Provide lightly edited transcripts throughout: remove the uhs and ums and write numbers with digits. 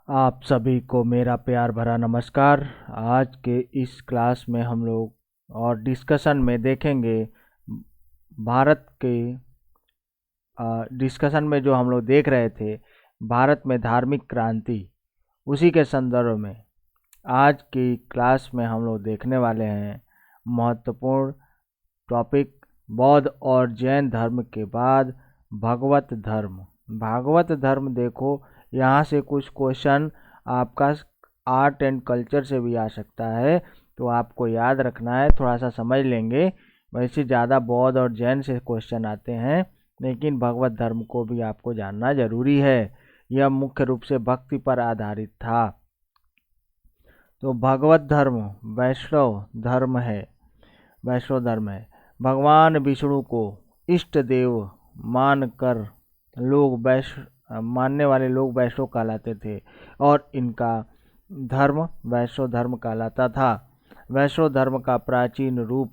आप सभी को मेरा प्यार भरा नमस्कार। आज के इस क्लास में हम लोग और डिस्कशन में देखेंगे भारत के डिस्कशन में जो हम लोग देख रहे थे भारत में धार्मिक क्रांति, उसी के संदर्भ में आज की क्लास में हम लोग देखने वाले हैं महत्वपूर्ण टॉपिक बौद्ध और जैन धर्म के बाद भागवत धर्म। भागवत धर्म देखो, यहाँ से कुछ क्वेश्चन आपका आर्ट एंड कल्चर से भी आ सकता है, तो आपको याद रखना है, थोड़ा सा समझ लेंगे। वैसे ज़्यादा बौद्ध और जैन से क्वेश्चन आते हैं, लेकिन भगवत धर्म को भी आपको जानना जरूरी है। यह मुख्य रूप से भक्ति पर आधारित था। तो भगवत धर्म वैष्णव धर्म है। वैष्णव धर्म है। भगवान विष्णु को इष्ट देव मानकर मानने वाले लोग वैष्णव कहलाते थे और इनका धर्म वैष्णव धर्म कहलाता था। वैष्णव धर्म का प्राचीन रूप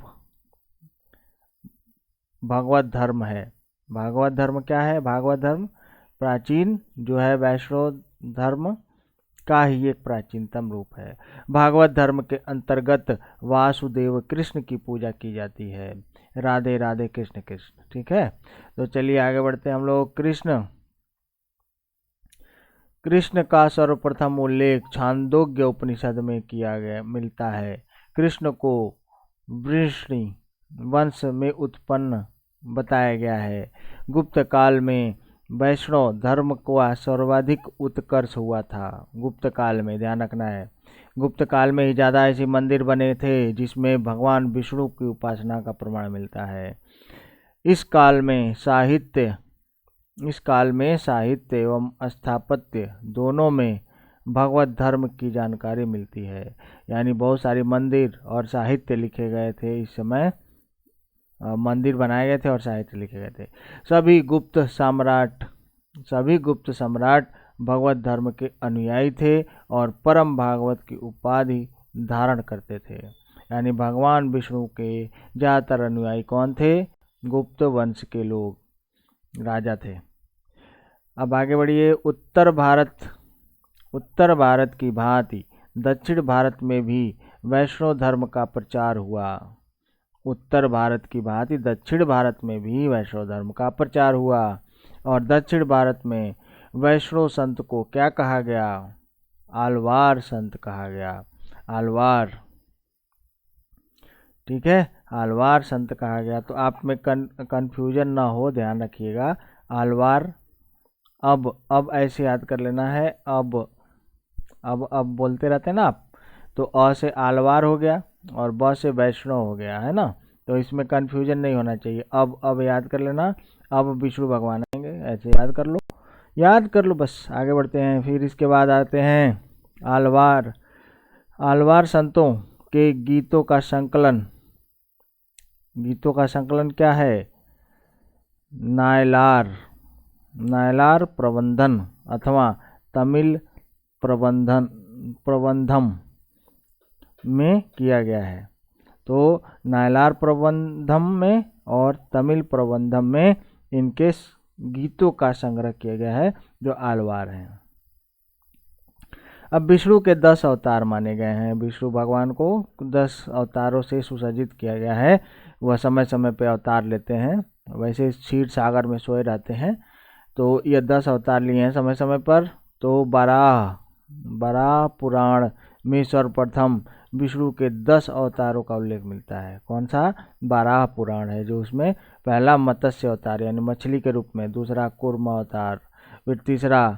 भागवत धर्म है। भागवत धर्म क्या है? भागवत धर्म प्राचीन जो है वैष्णव धर्म का ही एक प्राचीनतम रूप है। भागवत धर्म के अंतर्गत वासुदेव कृष्ण की पूजा की जाती है। राधे राधे कृष्ण कृष्ण। ठीक है, तो चलिए आगे बढ़ते हैं हम लोग। कृष्ण का सर्वप्रथम उल्लेख छांदोग्य उपनिषद में किया गया मिलता है। कृष्ण को वृष्णि वंश में उत्पन्न बताया गया है। गुप्त काल में वैष्णव धर्म का सर्वाधिक उत्कर्ष हुआ था। गुप्त काल में ध्यान रखना है, गुप्त काल में ही ज़्यादा ऐसे मंदिर बने थे जिसमें भगवान विष्णु की उपासना का प्रमाण मिलता है। इस काल में साहित्य एवं स्थापत्य दोनों में भगवत धर्म की जानकारी मिलती है। यानी बहुत सारे मंदिर और साहित्य लिखे गए थे। इस समय मंदिर बनाए गए थे और साहित्य लिखे गए थे। सभी गुप्त सम्राट भगवत धर्म के अनुयायी थे और परम भागवत की उपाधि धारण करते थे। यानी भगवान विष्णु के ज़्यादातर अनुयायी कौन थे? गुप्त वंश के लोग, राजा थे। अब आगे बढ़िए। उत्तर भारत की भांति दक्षिण भारत में भी वैष्णव धर्म का प्रचार हुआ। उत्तर भारत की भांति दक्षिण भारत में भी वैष्णव धर्म का प्रचार हुआ और दक्षिण भारत में वैष्णव संत को क्या कहा गया? आलवार संत कहा गया। आलवार, ठीक है, आलवार संत कहा गया। तो आप में कंफ्यूजन ना हो, ध्यान रखिएगा। आलवार अब ऐसे याद कर लेना है। अब बोलते रहते हैं ना आप, तो अ से आलवार हो गया और ब से वैष्णव हो गया, है ना। तो इसमें कंफ्यूजन नहीं होना चाहिए। अब याद कर लेना। अब विष्णु भगवान आएंगे, ऐसे याद कर लो बस। आगे बढ़ते हैं। फिर इसके बाद आते हैं आलवार संतों के गीतों का संकलन क्या है? नायलार प्रबंधन अथवा तमिल प्रबंधम में किया गया है। तो नायलार प्रबंधम में और तमिल प्रबंधम में इनके गीतों का संग्रह किया गया है, जो आलवार हैं। अब विष्णु के 10 अवतार माने गए हैं। विष्णु भगवान को 10 अवतारों से सुसज्जित किया गया है। वह समय समय पे अवतार लेते हैं, वैसे क्षीर सागर में सोए रहते हैं। तो ये 10 अवतार लिए हैं समय समय पर। तो बराह पुराण में सर्वप्रथम विष्णु के 10 अवतारों का उल्लेख मिलता है। कौन सा? बराह पुराण है, जो उसमें पहला मत्स्य अवतार यानी मछली के रूप में, दूसरा कूर्म अवतार, फिर तीसरा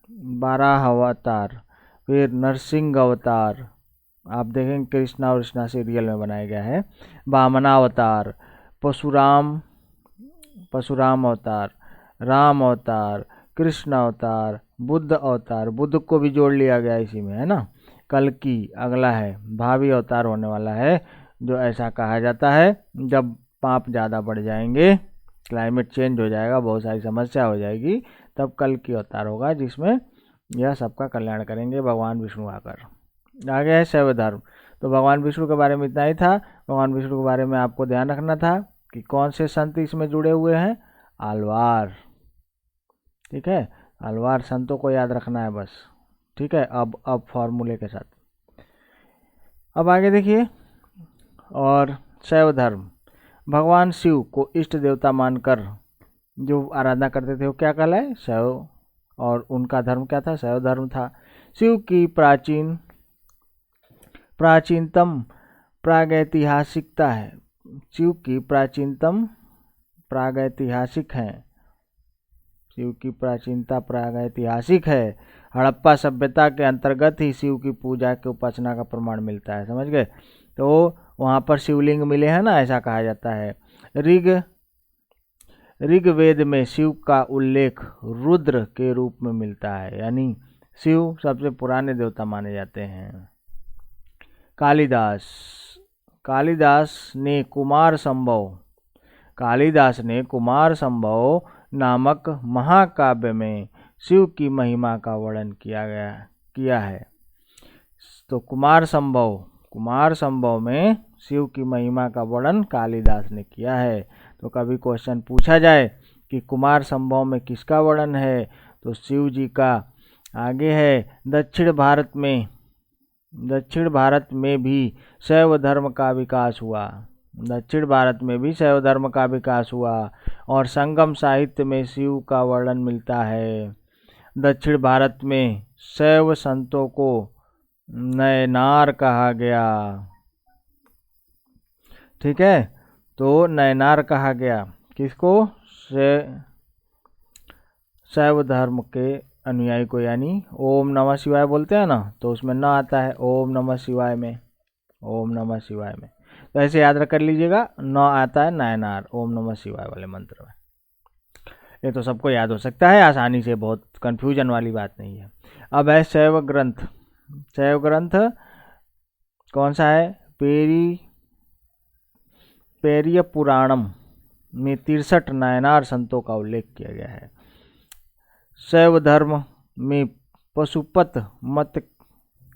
बाराह अवतार, फिर नरसिंह अवतार, आप देखेंगे कृष्णा और कृष्णा सीरियल में बनाया गया है। वामनावतार, परशुराम अवतार, राम अवतार, कृष्ण अवतार, बुद्ध अवतार, बुद्ध को भी जोड़ लिया गया इसी में, है ना। कल्कि अगला है, भावी अवतार होने वाला है, जो ऐसा कहा जाता है जब पाप ज़्यादा बढ़ जाएंगे, क्लाइमेट चेंज हो जाएगा, बहुत सारी समस्या हो जाएगी, तब कल्कि अवतार होगा जिसमें यह सबका कल्याण करेंगे भगवान विष्णु आकर। आगे है शैव धर्म। तो भगवान विष्णु के बारे में इतना ही था। भगवान विष्णु के बारे में आपको ध्यान रखना था कि कौन से संत इसमें जुड़े हुए हैं? आलवार, ठीक है। अलवार संतों को याद रखना है बस, ठीक है। अब फॉर्मूले के साथ अब आगे देखिए। और शैव धर्म, भगवान शिव को इष्ट देवता मानकर जो आराधना करते थे वो क्या कहलाए? शैव। और उनका धर्म क्या था? शैव धर्म था। शिव की प्राचीनतम प्रागैतिहासिकता है। शिव की प्राचीनतम प्रागैतिहासिक है। शिव की प्राचीनता प्रागैतिहासिक है। हड़प्पा सभ्यता के अंतर्गत ही शिव की पूजा के उपासना का प्रमाण मिलता है, समझ गए। तो वहाँ पर शिवलिंग मिले हैं ना, ऐसा कहा जाता है। ऋग्वेद में शिव का उल्लेख रुद्र के रूप में मिलता है, यानी शिव सबसे पुराने देवता माने जाते हैं। कालिदास ने कुमार संभव नामक महाकाव्य में शिव की महिमा का वर्णन किया है। तो कुमार संभव में शिव की महिमा का वर्णन कालिदास ने किया है। तो कभी क्वेश्चन पूछा जाए कि कुमार संभव में किसका वर्णन है, तो शिव जी का। आगे है दक्षिण भारत में भी शैव धर्म का विकास हुआ और संगम साहित्य में शिव का वर्णन मिलता है। दक्षिण भारत में शैव संतों को नयनार कहा गया, ठीक है। तो नयनार कहा गया किसको? शैव धर्म के अनुयायी को, यानी ओम नमः शिवाय बोलते हैं ना, तो उसमें न आता है ओम नमः शिवाय में। तो ऐसे याद कर लीजिएगा, न आता है नयनार ओम नमः शिवाय वाले मंत्र में। ये तो सबको याद हो सकता है आसानी से, बहुत कंफ्यूजन वाली बात नहीं है। अब है शैव ग्रंथ कौन सा है? पेरिय पुराणम में 63 नयनार संतों का उल्लेख किया गया है। शैव धर्म में पशुपत मत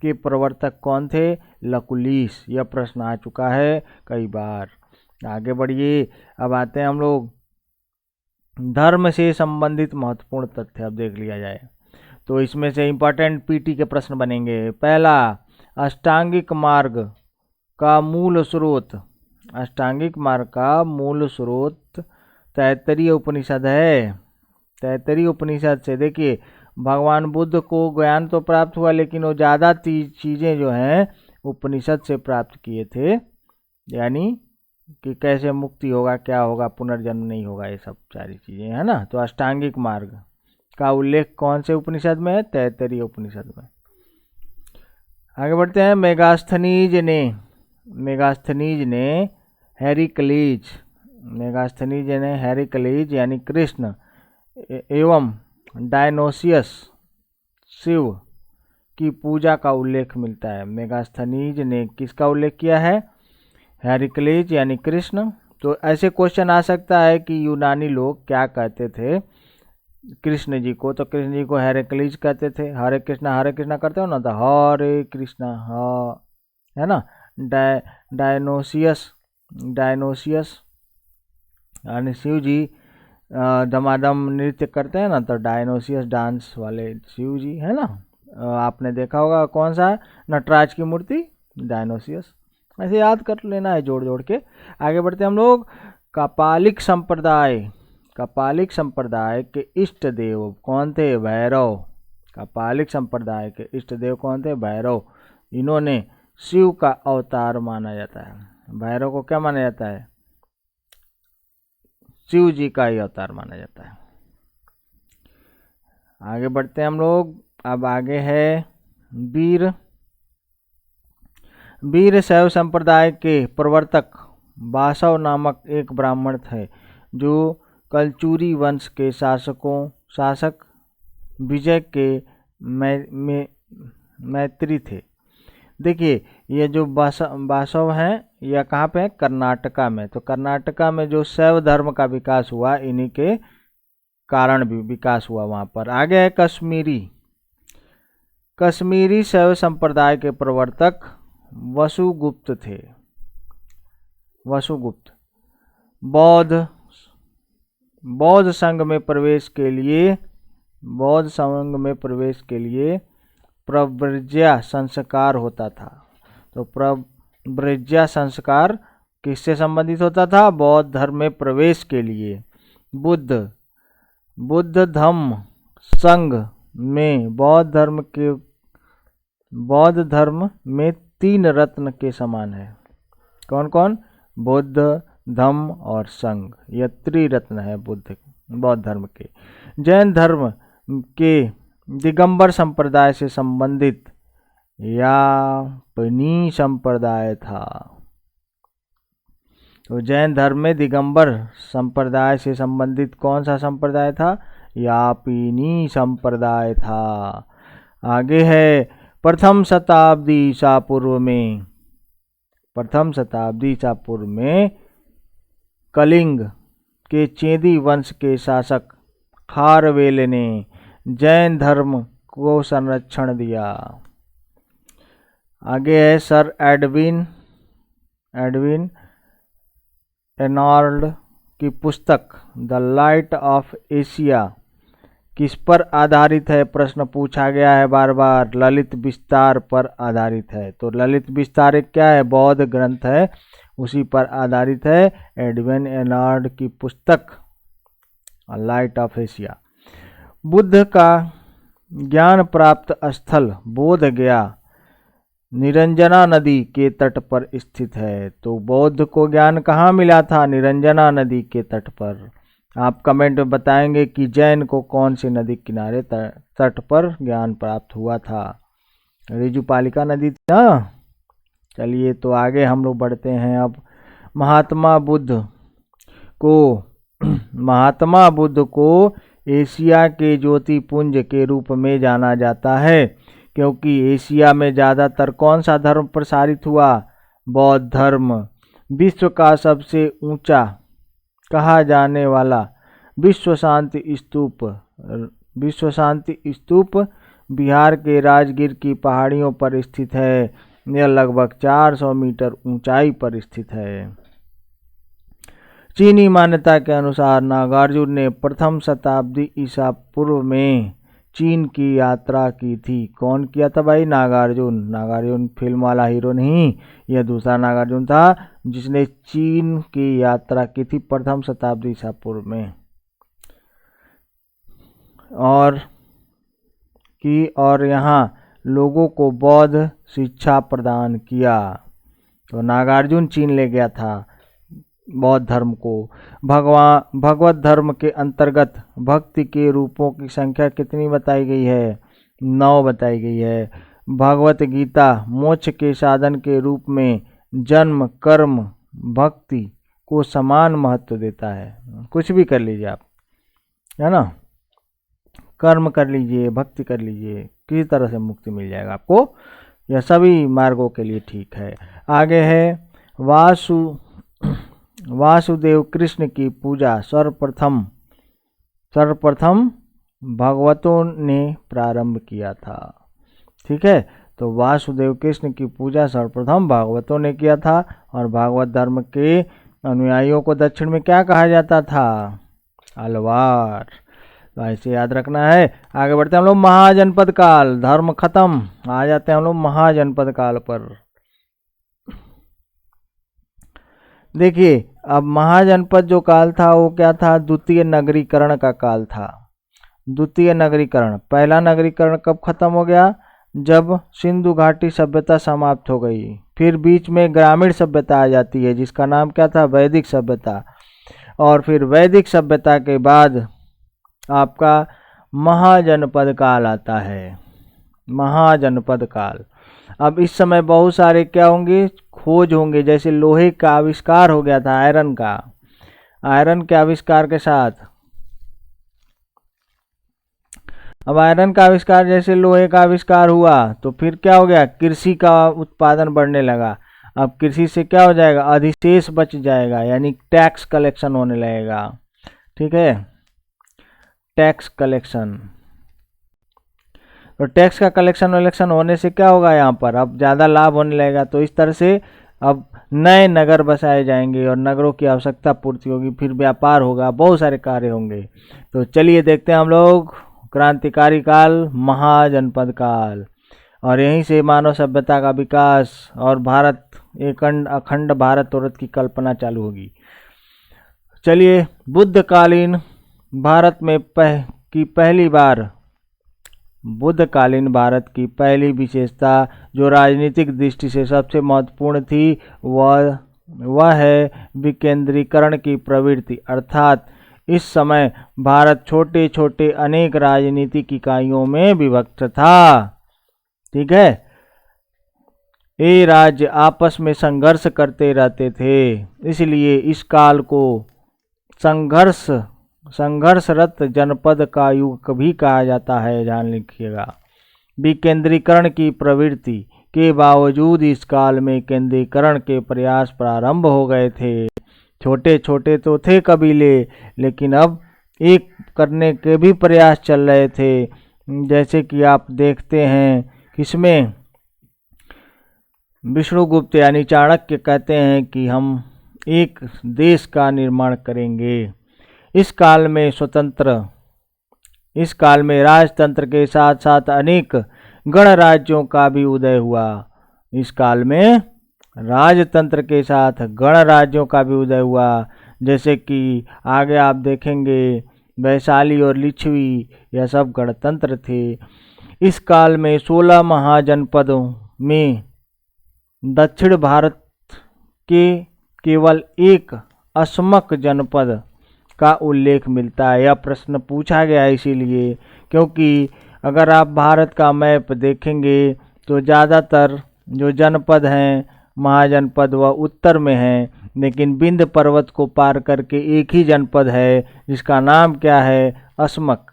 के प्रवर्तक कौन थे? लकुलीश। यह प्रश्न आ चुका है कई बार। आगे बढ़िए, अब आते हैं हम लोग धर्म से संबंधित महत्वपूर्ण तथ्य। अब देख लिया जाए तो इसमें से इंपॉर्टेंट पीटी के प्रश्न बनेंगे। पहला, अष्टांगिक मार्ग का मूल स्रोत तैत्तरीय उपनिषद है। तैत्तरीय उपनिषद से देखिए, भगवान बुद्ध को ज्ञान तो प्राप्त हुआ, लेकिन वो ज़्यादा चीज़ें जो हैं उपनिषद से प्राप्त किए थे, यानी कि कैसे मुक्ति होगा, क्या होगा, पुनर्जन्म नहीं होगा, ये सब सारी चीज़ें है ना। तो अष्टांगिक मार्ग का उल्लेख कौन से उपनिषद में है? तैत्तरीय उपनिषद में। आगे बढ़ते हैं। मेगास्थनीज ने हेरिक्लीज यानी कृष्ण एवं डायनोसियस शिव की पूजा का उल्लेख मिलता है। मेगास्थनीज ने किसका उल्लेख किया है? हेरिक्लीज यानी कृष्ण। तो ऐसे क्वेश्चन आ सकता है कि यूनानी लोग क्या कहते थे कृष्ण जी को? तो कृष्ण जी को हेरिक्लीज कहते थे। हरे कृष्णा करते हो ना, तो हरे कृष्णा, है ना। डायनोसियस यानी शिव जी दमादम नृत्य करते हैं ना, तो डायनोसियस डांस वाले शिव जी, है ना। आपने देखा होगा कौन सा? नटराज की मूर्ति, डायनोसियस। ऐसे याद कर लेना है जोड़ के। आगे बढ़ते हम लोग। कपालिक संप्रदाय के इष्ट देव कौन थे? भैरव। कपालिक संप्रदाय के इष्ट देव कौन थे? भैरव। इन्होंने शिव का अवतार माना जाता है। भैरव को क्या माना जाता है? शिव जी का ही अवतार माना जाता है। आगे बढ़ते हैं हम लोग। अब आगे है वीर शैव संप्रदाय के प्रवर्तक बासव नामक एक ब्राह्मण थे, जो कलचुरी वंश के शासक विजय के मैत्री थे। देखिए, ये जो बासव हैं, यह कहाँ पे है? कर्नाटका में। तो कर्नाटका में जो शैव धर्म का विकास हुआ, इन्हीं के कारण भी विकास हुआ वहाँ पर। आगे है कश्मीरी शैव संप्रदाय के प्रवर्तक वसुगुप्त थे। बौद्ध संघ में प्रवेश के लिए बौद्ध संघ में प्रवेश के लिए प्रव्रज्या संस्कार होता था। तो प्रव्रज्या संस्कार किससे संबंधित होता था? बौद्ध धर्म में प्रवेश के लिए। बुद्ध धम्म संघ में बौद्ध धर्म में 3 रत्न के समान है। कौन कौन? बुद्ध, धम्म और संघ, यह त्रिरत्न है बौद्ध धर्म के। जैन धर्म के दिगंबर संप्रदाय से संबंधित यापनी संप्रदाय था। तो जैन धर्म में दिगंबर संप्रदाय से संबंधित कौन सा संप्रदाय था? यापिनी संप्रदाय था। आगे है प्रथम शताब्दी ईसा पूर्व में कलिंग के चेदी वंश के शासक खारवेल ने जैन धर्म को संरक्षण दिया। आगे है सर एडविन एर्नाल्ड की पुस्तक द लाइट ऑफ एशिया किस पर आधारित है? प्रश्न पूछा गया है बार बार। ललित विस्तार पर आधारित है। तो ललित विस्तार एक क्या है? बौद्ध ग्रंथ है, उसी पर आधारित है एडविन एर्नाल्ड की पुस्तक लाइट ऑफ एशिया। बुद्ध का ज्ञान प्राप्त स्थल बोध गया निरंजना नदी के तट पर स्थित है। तो बौद्ध को ज्ञान कहाँ मिला था? निरंजना नदी के तट पर। आप कमेंट में बताएंगे कि जैन को कौन सी नदी किनारे तट पर ज्ञान प्राप्त हुआ था? ऋजुपालिका नदी थी ना। चलिए तो आगे हम लोग बढ़ते हैं। अब महात्मा बुद्ध को एशिया के ज्योतिपुंज के रूप में जाना जाता है, क्योंकि एशिया में ज़्यादातर कौन सा धर्म प्रसारित हुआ? बौद्ध धर्म। विश्व का सबसे ऊंचा कहा जाने वाला विश्व शांति स्तूप बिहार के राजगीर की पहाड़ियों पर स्थित है। यह लगभग 400 मीटर ऊंचाई पर स्थित है। चीनी मान्यता के अनुसार नागार्जुन ने प्रथम शताब्दी ईसा पूर्व में चीन की यात्रा की थी। कौन किया था भाई? नागार्जुन फिल्म वाला हीरो नहीं, यह दूसरा नागार्जुन था जिसने चीन की यात्रा की थी प्रथम शताब्दी ईसा पूर्व में। और यहाँ लोगों को बौद्ध शिक्षा प्रदान किया। तो नागार्जुन चीन ले गया था बौद्ध धर्म को। भगवत धर्म के अंतर्गत भक्ति के रूपों की संख्या कितनी बताई गई है? 9 बताई गई है। भगवत गीता मोक्ष के साधन के रूप में जन्म, कर्म, भक्ति को समान महत्व देता है। कुछ भी कर लीजिए आप, है ना, कर्म कर लीजिए, भक्ति कर लीजिए, किसी तरह से मुक्ति मिल जाएगा आपको। यह सभी मार्गों के लिए ठीक है। आगे है वासुदेव कृष्ण की पूजा सर्वप्रथम भगवतों ने प्रारंभ किया था। ठीक है, तो वासुदेव कृष्ण की पूजा सर्वप्रथम भागवतों ने किया था। और भागवत धर्म के अनुयायियों को दक्षिण में क्या कहा जाता था? अलवार। तो ऐसे याद रखना है। आगे बढ़ते हैं हम लोग महाजनपद काल। धर्म खत्म, आ जाते हैं हम लोग महाजनपद काल पर। देखिए, अब महाजनपद जो काल था वो क्या था? द्वितीय नगरीकरण का काल था। द्वितीय नगरीकरण, पहला नगरीकरण कब खत्म हो गया? जब सिंधु घाटी सभ्यता समाप्त हो गई। फिर बीच में ग्रामीण सभ्यता आ जाती है जिसका नाम क्या था? वैदिक सभ्यता। और फिर वैदिक सभ्यता के बाद आपका महाजनपद काल आता है। महाजनपद काल। अब इस समय बहुत सारे क्या होंगे? खोज होंगे। जैसे लोहे का आविष्कार हो गया था, आयरन के आविष्कार के साथ। अब आयरन का आविष्कार जैसे लोहे का आविष्कार हुआ तो फिर क्या हो गया? कृषि का उत्पादन बढ़ने लगा। अब कृषि से क्या हो जाएगा? अधिशेष बच जाएगा, यानी टैक्स कलेक्शन होने लगेगा। ठीक है, टैक्स कलेक्शन। तो टैक्स का कलेक्शन होने से क्या होगा? यहाँ पर अब ज़्यादा लाभ होने लगेगा। तो इस तरह से अब नए नगर बसाए जाएंगे और नगरों की आवश्यकता पूर्ति होगी, फिर व्यापार होगा, बहुत सारे कार्य होंगे। तो चलिए देखते हैं हम लोग क्रांतिकारी काल महाजनपद काल, और यहीं से मानव सभ्यता का विकास और भारत एक अखंड भारत औरत की कल्पना चालू होगी। चलिए, बुद्धकालीन भारत में बुद्धकालीन भारत की पहली विशेषता जो राजनीतिक दृष्टि से सबसे महत्वपूर्ण थी वह है विकेंद्रीकरण की प्रवृत्ति, अर्थात इस समय भारत छोटे छोटे अनेक राजनीतिक इकाइयों में विभक्त था। ठीक है, ये राज्य आपस में संघर्ष करते रहते थे, इसलिए इस काल को संघर्षरत जनपद का युग भी कहा जाता है। ध्यान लिखिएगा, विकेंद्रीकरण की प्रवृत्ति के बावजूद इस काल में केंद्रीकरण के प्रयास प्रारंभ हो गए थे। छोटे छोटे तो थे कबीले, लेकिन अब एक करने के भी प्रयास चल रहे थे। जैसे कि आप देखते हैं, इसमें विष्णुगुप्त यानी चाणक्य कहते हैं कि हम एक देश का निर्माण करेंगे। इस काल में राजतंत्र के साथ साथ अनेक गणराज्यों का भी उदय हुआ। इस काल में राजतंत्र के साथ गणराज्यों का भी उदय हुआ, जैसे कि आगे आप देखेंगे वैशाली और लिच्छवी, यह सब गणतंत्र थे। इस काल में 16 महाजनपदों में दक्षिण भारत के केवल एक असमक जनपद का उल्लेख मिलता है। यह प्रश्न पूछा गया है इसीलिए क्योंकि अगर आप भारत का मैप देखेंगे तो ज़्यादातर जो जनपद हैं महाजनपद वह उत्तर में हैं, लेकिन विंध्य पर्वत को पार करके एक ही जनपद है जिसका नाम क्या है, असमक।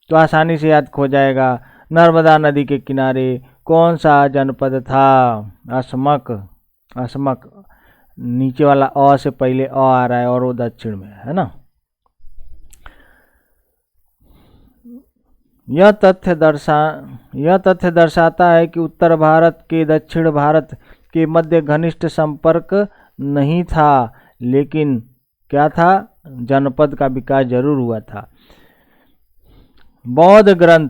तो आसानी से याद खो जाएगा। नर्मदा नदी के किनारे कौन सा जनपद था, असमक। नीचे वाला अ से पहले अ आ रहा है और वो दक्षिण में है ना। यह तथ्य दर्शाता है कि उत्तर भारत के दक्षिण भारत के मध्य घनिष्ठ संपर्क नहीं था, लेकिन क्या था, जनपद का विकास जरूर हुआ था। बौद्ध ग्रंथ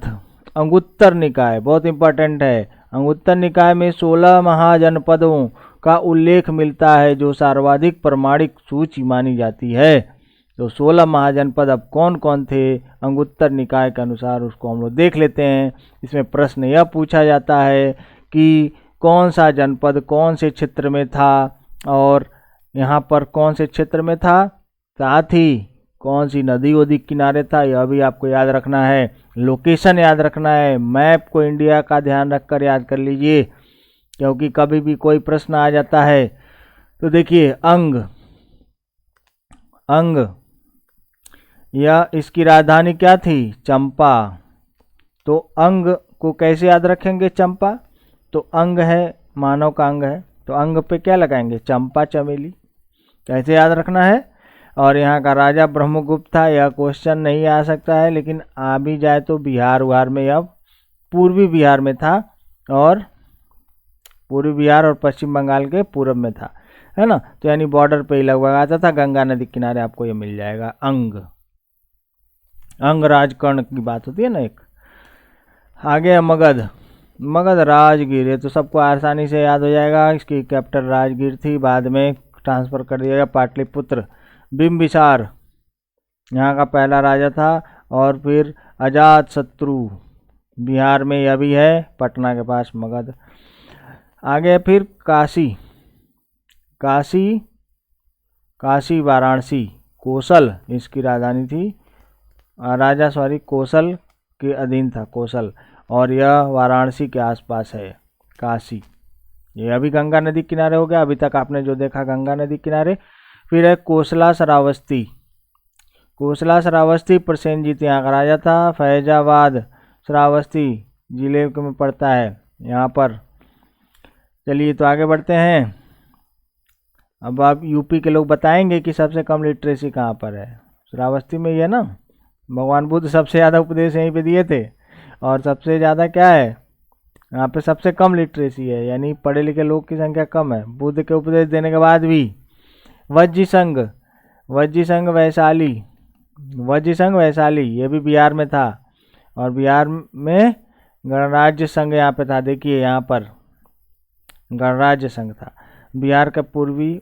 अंगुत्तर निकाय बहुत इंपॉर्टेंट है। अंगुत्तर निकाय में 16 महाजनपदों का उल्लेख मिलता है जो सर्वाधिक प्रमाणिक सूची मानी जाती है। तो 16 महाजनपद अब कौन कौन थे अंगुत्तर निकाय के अनुसार, उसको हम लोग देख लेते हैं। इसमें प्रश्न यह पूछा जाता है कि कौन सा जनपद कौन से क्षेत्र में था और यहाँ पर कौन से क्षेत्र में था, साथ ही कौन सी नदी वदी किनारे था, यह भी आपको याद रखना है। लोकेशन याद रखना है। मैप को इंडिया का ध्यान रखकर याद कर लीजिए क्योंकि कभी भी कोई प्रश्न आ जाता है। तो देखिए, अंग या इसकी राजधानी क्या थी, चंपा। तो अंग को कैसे याद रखेंगे, चंपा। तो अंग है, मानव का अंग है, तो अंग पे क्या लगाएंगे, चंपा चमेली। कैसे याद रखना है। और यहाँ का राजा ब्रह्मगुप्त था। यह क्वेश्चन नहीं आ सकता है, लेकिन आ भी जाए तो बिहार में, अब पूर्वी बिहार में था और पूर्वी बिहार और पश्चिम बंगाल के पूर्व में था, है ना। तो यानी बॉर्डर पे ही लगभग आता था, गंगा नदी किनारे आपको ये मिल जाएगा। अंग राजकर्ण की बात होती है ना एक। आगे मगध राजगीर, ये तो सबको आसानी से याद हो जाएगा। इसकी कैपिटल राजगीर थी, बाद में ट्रांसफर कर दिया गया पाटलिपुत्र। बिंबिसार यहाँ का पहला राजा था और फिर अजातशत्रु बिहार में यह भी है, पटना के पास मगध। आगे फिर काशी वाराणसी, कोसल इसकी राजधानी थी, कोसल के अधीन था कोसल, और यह वाराणसी के आसपास है काशी। ये अभी गंगा नदी किनारे हो गया, अभी तक आपने जो देखा गंगा नदी किनारे। फिर है कोसला श्रावस्ती प्रसेनजीत यहाँ का राजा था। फैजाबाद श्रावस्ती जिले में पड़ता है यहाँ पर। चलिए तो आगे बढ़ते हैं। अब आप यूपी के लोग बताएंगे कि सबसे कम लिटरेसी कहाँ पर है, श्रावस्ती में ही है ना। भगवान बुद्ध सबसे ज़्यादा उपदेश यहीं पे दिए थे और सबसे ज़्यादा क्या है, यहाँ पे सबसे कम लिटरेसी है, यानी पढ़े लिखे लोग की संख्या कम है। बुद्ध के उपदेश देने के बाद भी वज्जी संघ वैशाली ये भी बिहार में था। और बिहार में गणराज्य संघ यहाँ पे था। देखिए यहाँ पर गणराज्य संघ था बिहार के पूर्वी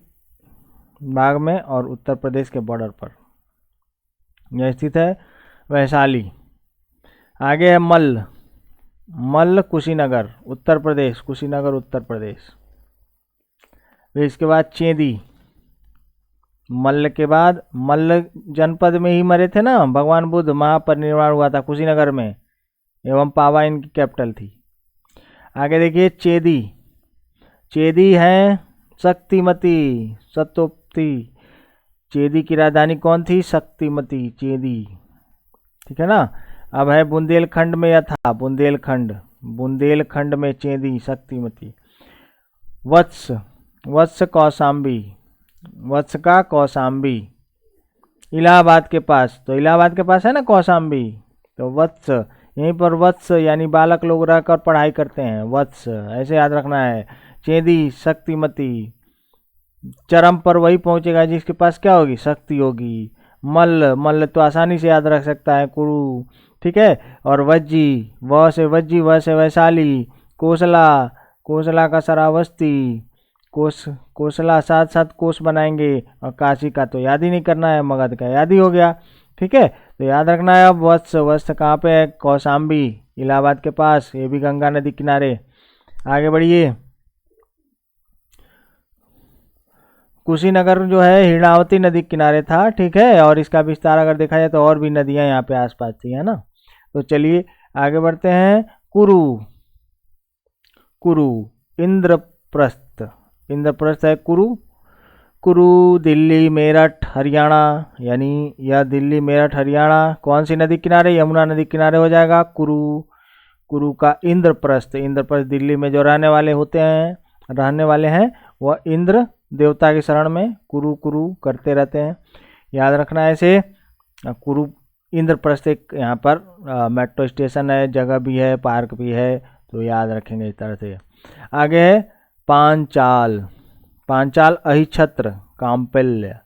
भाग में और उत्तर प्रदेश के बॉर्डर पर यह स्थित है। वैशाली। आगे है मल्ल। मल्ल कुशीनगर उत्तर प्रदेश, कुशीनगर उत्तर प्रदेश। फिर इसके बाद चेदी। मल्ल के बाद मल्ल जनपद में ही मरे थे ना भगवान बुद्ध, महापरिनिर्वाण हुआ था कुशीनगर में, एवं पावा इनकी कैपिटल थी। आगे देखिए चेदी। चेदी है शक्तिमती, सतोप्ती। चेदी की राजधानी कौन थी? शक्तिमती, चेदी। ठीक है ना। अब है बुंदेलखंड में यह था, बुंदेलखंड। बुंदेलखंड में चेदी, शक्तिमती। वत्स। वत्स कौशाम्बी। वत्स का कौशाम्बी इलाहाबाद के पास, तो इलाहाबाद के पास है ना कौशाम्बी, तो वत्स यहीं पर वत्स यानी बालक लोग रहकर पढ़ाई करते हैं, वत्स ऐसे याद रखना है। चेदी, शक्तिमती। चरम पर वही पहुंचेगा जिसके पास क्या होगी? शक्ति होगी। मल्ल, मल्ल तो आसानी से याद रख सकता है, कुरु। ठीक है। और वज्जी, व से वज्जी, व से वैशाली। कोसला, कोसला का श्रावस्ती। कोसला साथ साथ कोस बनाएंगे। और काशी का तो याद ही नहीं करना है, मगध का याद ही हो गया। ठीक है। तो याद रखना है। अब वत्स, वत्स कहाँ पे है? कौशाम्बी, इलाहाबाद के पास, ये भी गंगा नदी किनारे। आगे बढ़िए। कुशीनगर जो है हिरणावती नदी किनारे था। ठीक है। और इसका विस्तार अगर देखा जाए तो और भी नदियां यहाँ पे आसपास थी, है ना। तो चलिए आगे बढ़ते हैं। कुरु। कुरु, इंद्रप्रस्थ। इंद्रप्रस्थ है कुरु। कुरु दिल्ली मेरठ हरियाणा, यानी यह दिल्ली मेरठ हरियाणा कौन सी नदी किनारे? यमुना नदी किनारे हो जाएगा कुरु। कुरु का इंद्रप्रस्थ। इंद्रप्रस्थ दिल्ली में जो रहने वाले हैं वह इंद्र देवता की शरण में कुरु कुरु करते रहते हैं, याद रखना है ऐसे। कुरु इंद्रप्रस्थ एक यहाँ पर मेट्रो स्टेशन है, जगह भी है, पार्क भी है, तो याद रखेंगे इस तरह से। आगे है पांचाल। पांचाल अहिछत्र काम्पल्य,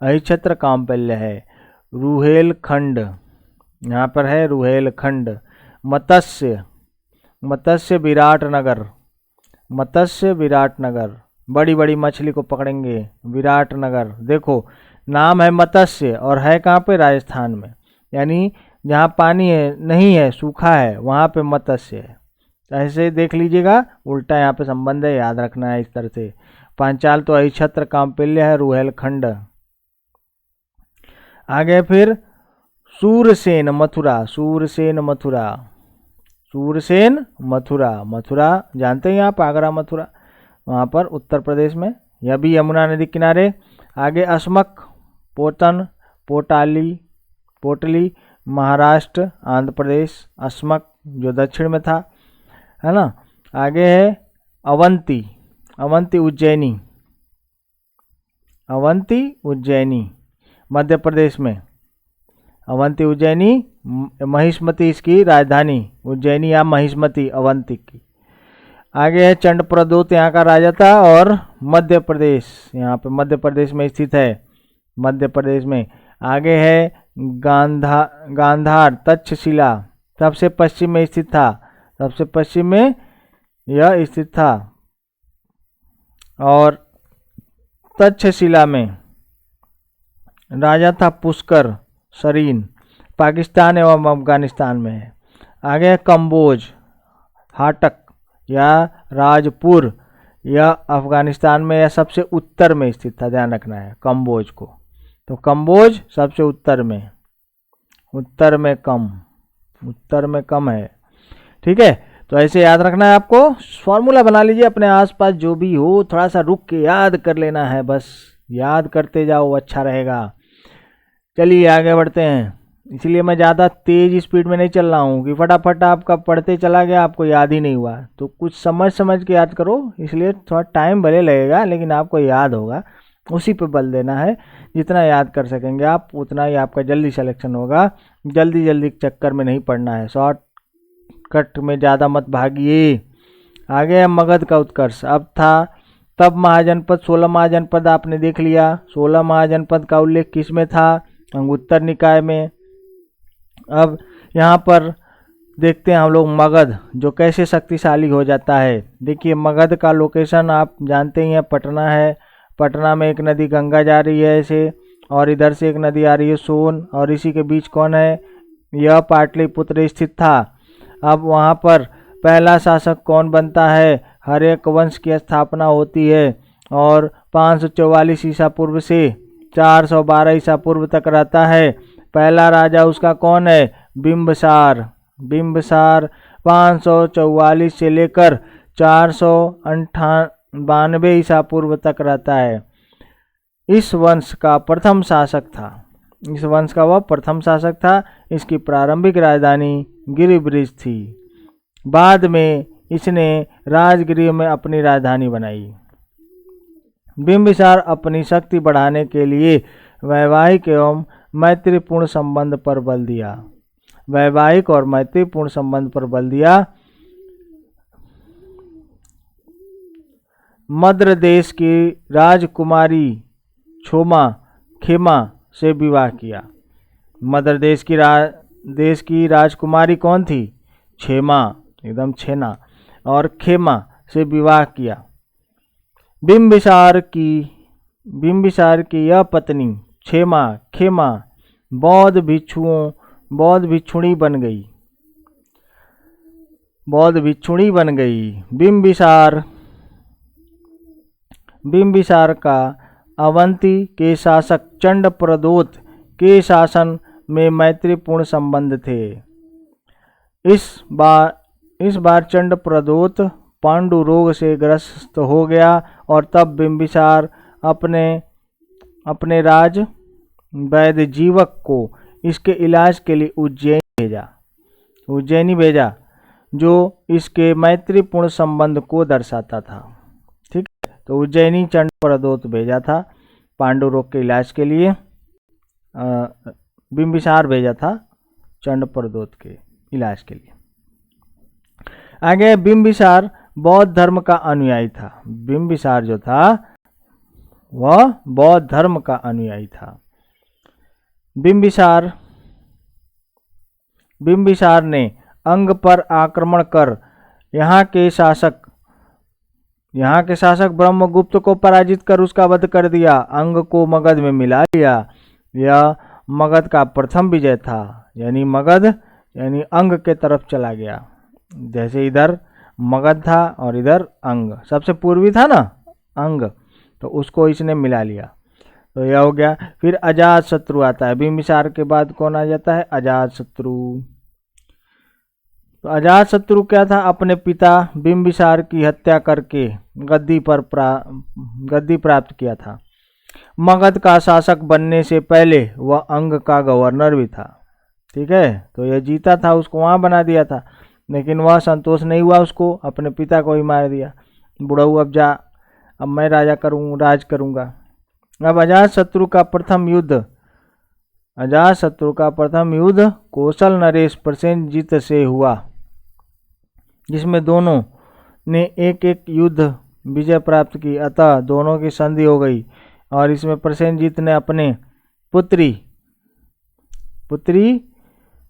अहिछत्र काम्पल्य है। रुहेलखंड, यहाँ पर है रुहेलखंड। मत्स्य, मत्स्य विराटनगर। मत्स्य विराटनगर, बड़ी बड़ी मछली को पकड़ेंगे, विराटनगर। देखो नाम है मत्स्य और है कहाँ पे? राजस्थान में, यानी जहाँ पानी है नहीं है, सूखा है, वहाँ पे मत्स्य है। ऐसे देख लीजिएगा, उल्टा यहाँ पे संबंध है, याद रखना है इस तरह से। पांचाल तो अहिछत्र काम्पल्य है, रुहेलखंड। आगे फिर सूरसेन मथुरा। सूरसेन मथुरा, सूरसेन मथुरा। मथुरा जानते हैं आप, आगरा मथुरा, वहाँ पर उत्तर प्रदेश में, यह भी यमुना नदी किनारे। आगे अस्मक, पोतन, पोटाली, पोटली महाराष्ट्र आंध्र प्रदेश। अस्मक जो दक्षिण में था, है ना। आगे है अवंती। अवंती उज्जैनी। अवंती उज्जैनी मध्य प्रदेश में। अवंती उज्जैनी, महिष्मती इसकी राजधानी, उज्जैनी या महिष्मती अवंती की। आगे है चंडप्रद्योत, यहाँ का राजा था, और मध्य प्रदेश, यहाँ पे मध्य प्रदेश में स्थित है, मध्य प्रदेश में। आगे है गांधार तक्षशिला, सबसे पश्चिम में स्थित था, सबसे पश्चिम में यह स्थित था। और तक्षशिला में राजा था पुष्कर सरीन, पाकिस्तान एवं अफगानिस्तान में है। आगे है कंबोज, हाटक या राजपुर, यह अफगानिस्तान में या सबसे उत्तर में स्थित था, ध्यान रखना है कंबोज को। तो कंबोज सबसे उत्तर में, उत्तर में कम है। ठीक है। तो ऐसे याद रखना है आपको। फॉर्मूला बना लीजिए अपने आसपास, जो भी हो थोड़ा सा रुक के याद कर लेना है, बस याद करते जाओ, अच्छा रहेगा। चलिए आगे बढ़ते हैं। इसलिए मैं ज़्यादा तेज़ स्पीड में नहीं चल रहा हूँ कि फटाफट आपका पढ़ते चला गया, आपको याद ही नहीं हुआ। तो कुछ समझ समझ के याद करो, इसलिए थोड़ा टाइम भले लगेगा लेकिन आपको याद होगा, उसी पे बल देना है। जितना याद कर सकेंगे आप उतना ही आपका जल्दी सिलेक्शन होगा। जल्दी जल्दी चक्कर में नहीं पड़ना है, शॉर्ट कट में ज़्यादा मत भागिए। आगे है मगध का उत्कर्ष। अब था तब महाजनपद, 16 महाजनपद आपने देख लिया। 16 महाजनपद का उल्लेख किस में था? अंगुत्तर निकाय में। अब यहाँ पर देखते हैं हम लोग मगध जो कैसे शक्तिशाली हो जाता है। देखिए मगध का लोकेशन आप जानते ही हैं, पटना है। पटना में एक नदी गंगा जा रही है ऐसे, और इधर से एक नदी आ रही है सोन, और इसी के बीच कौन है, यह पाटलिपुत्र स्थित था। अब वहाँ पर पहला शासक कौन बनता है, हर्यक वंश की स्थापना होती है और 544 ईसा पूर्व से 412 ईसा पूर्व तक रहता है। पहला राजा उसका कौन है, बिंबिसार। बिंबिसार 544 से लेकर 498 ईसा पूर्व तक रहता है। इस वंश का प्रथम शासक था, इस वंश का वह प्रथम शासक था। इसकी प्रारंभिक राजधानी गिरिब्रिज थी। बाद में इसने राजगृह में अपनी राजधानी बनाई। बिंबिसार अपनी शक्ति बढ़ाने के लिए वैवाहिक एवं मैत्रीपूर्ण संबंध पर बल दिया। वैवाहिक और मैत्रीपूर्ण संबंध पर बल दिया। मद्र देश की राजकुमारी खेमा से विवाह किया। मद्र देश की राजकुमारी कौन थी, क्षेमा, एकदम छेना, और खेमा से विवाह किया। बिंबिसार की यह पत्नी खेमा बौद्ध भिक्षुणी बन गई। बिंबिसार का अवंती के शासक चंडप्रदोत के शासन में मैत्रीपूर्ण संबंध थे। इस बार चंडप्रदोत पांडु रोग से ग्रस्त हो गया और तब बिंबिसार अपने राज वैद्य जीवक को इसके इलाज के लिए उज्जैनी भेजा, जो इसके मैत्रीपूर्ण संबंध को दर्शाता था। ठीक है, तो उज्जैनी चंडप्रदोत भेजा था पांडु रोग के इलाज के लिए। बिंबिसार भेजा था चंडप्रदोत के इलाज के लिए। आगे बिंबिसार बौद्ध धर्म का अनुयायी था। बिंबिसार जो था वह बौद्ध धर्म का अनुयायी था। बिंबिसार ने अंग पर आक्रमण कर यहाँ के शासक ब्रह्मगुप्त को पराजित कर उसका वध कर दिया। अंग को मगध में मिला लिया। यह मगध का प्रथम विजय था, यानी मगध यानी अंग के तरफ चला गया। जैसे इधर मगध था और इधर अंग, सबसे पूर्वी था ना अंग, तो उसको इसने मिला लिया, तो यह हो गया। फिर अजातशत्रु आता है। बिंबिसार के बाद कौन आ जाता है, अजातशत्रु। तो अजातशत्रु क्या था, अपने पिता बिंबिसार की हत्या करके गद्दी प्राप्त किया था। मगध का शासक बनने से पहले वह अंग का गवर्नर भी था। ठीक है, तो यह जीता था, उसको वहाँ बना दिया था, लेकिन वह संतोष नहीं हुआ, उसको अपने पिता को ही मार दिया। बुढ़ऊ अब मैं राज करूँगा। अब अजातशत्रु का प्रथम युद्ध कौशल नरेश प्रसेनजीत से हुआ, जिसमें दोनों ने एक एक युद्ध विजय प्राप्त की। अतः दोनों की संधि हो गई और इसमें प्रसेनजीत ने अपने पुत्री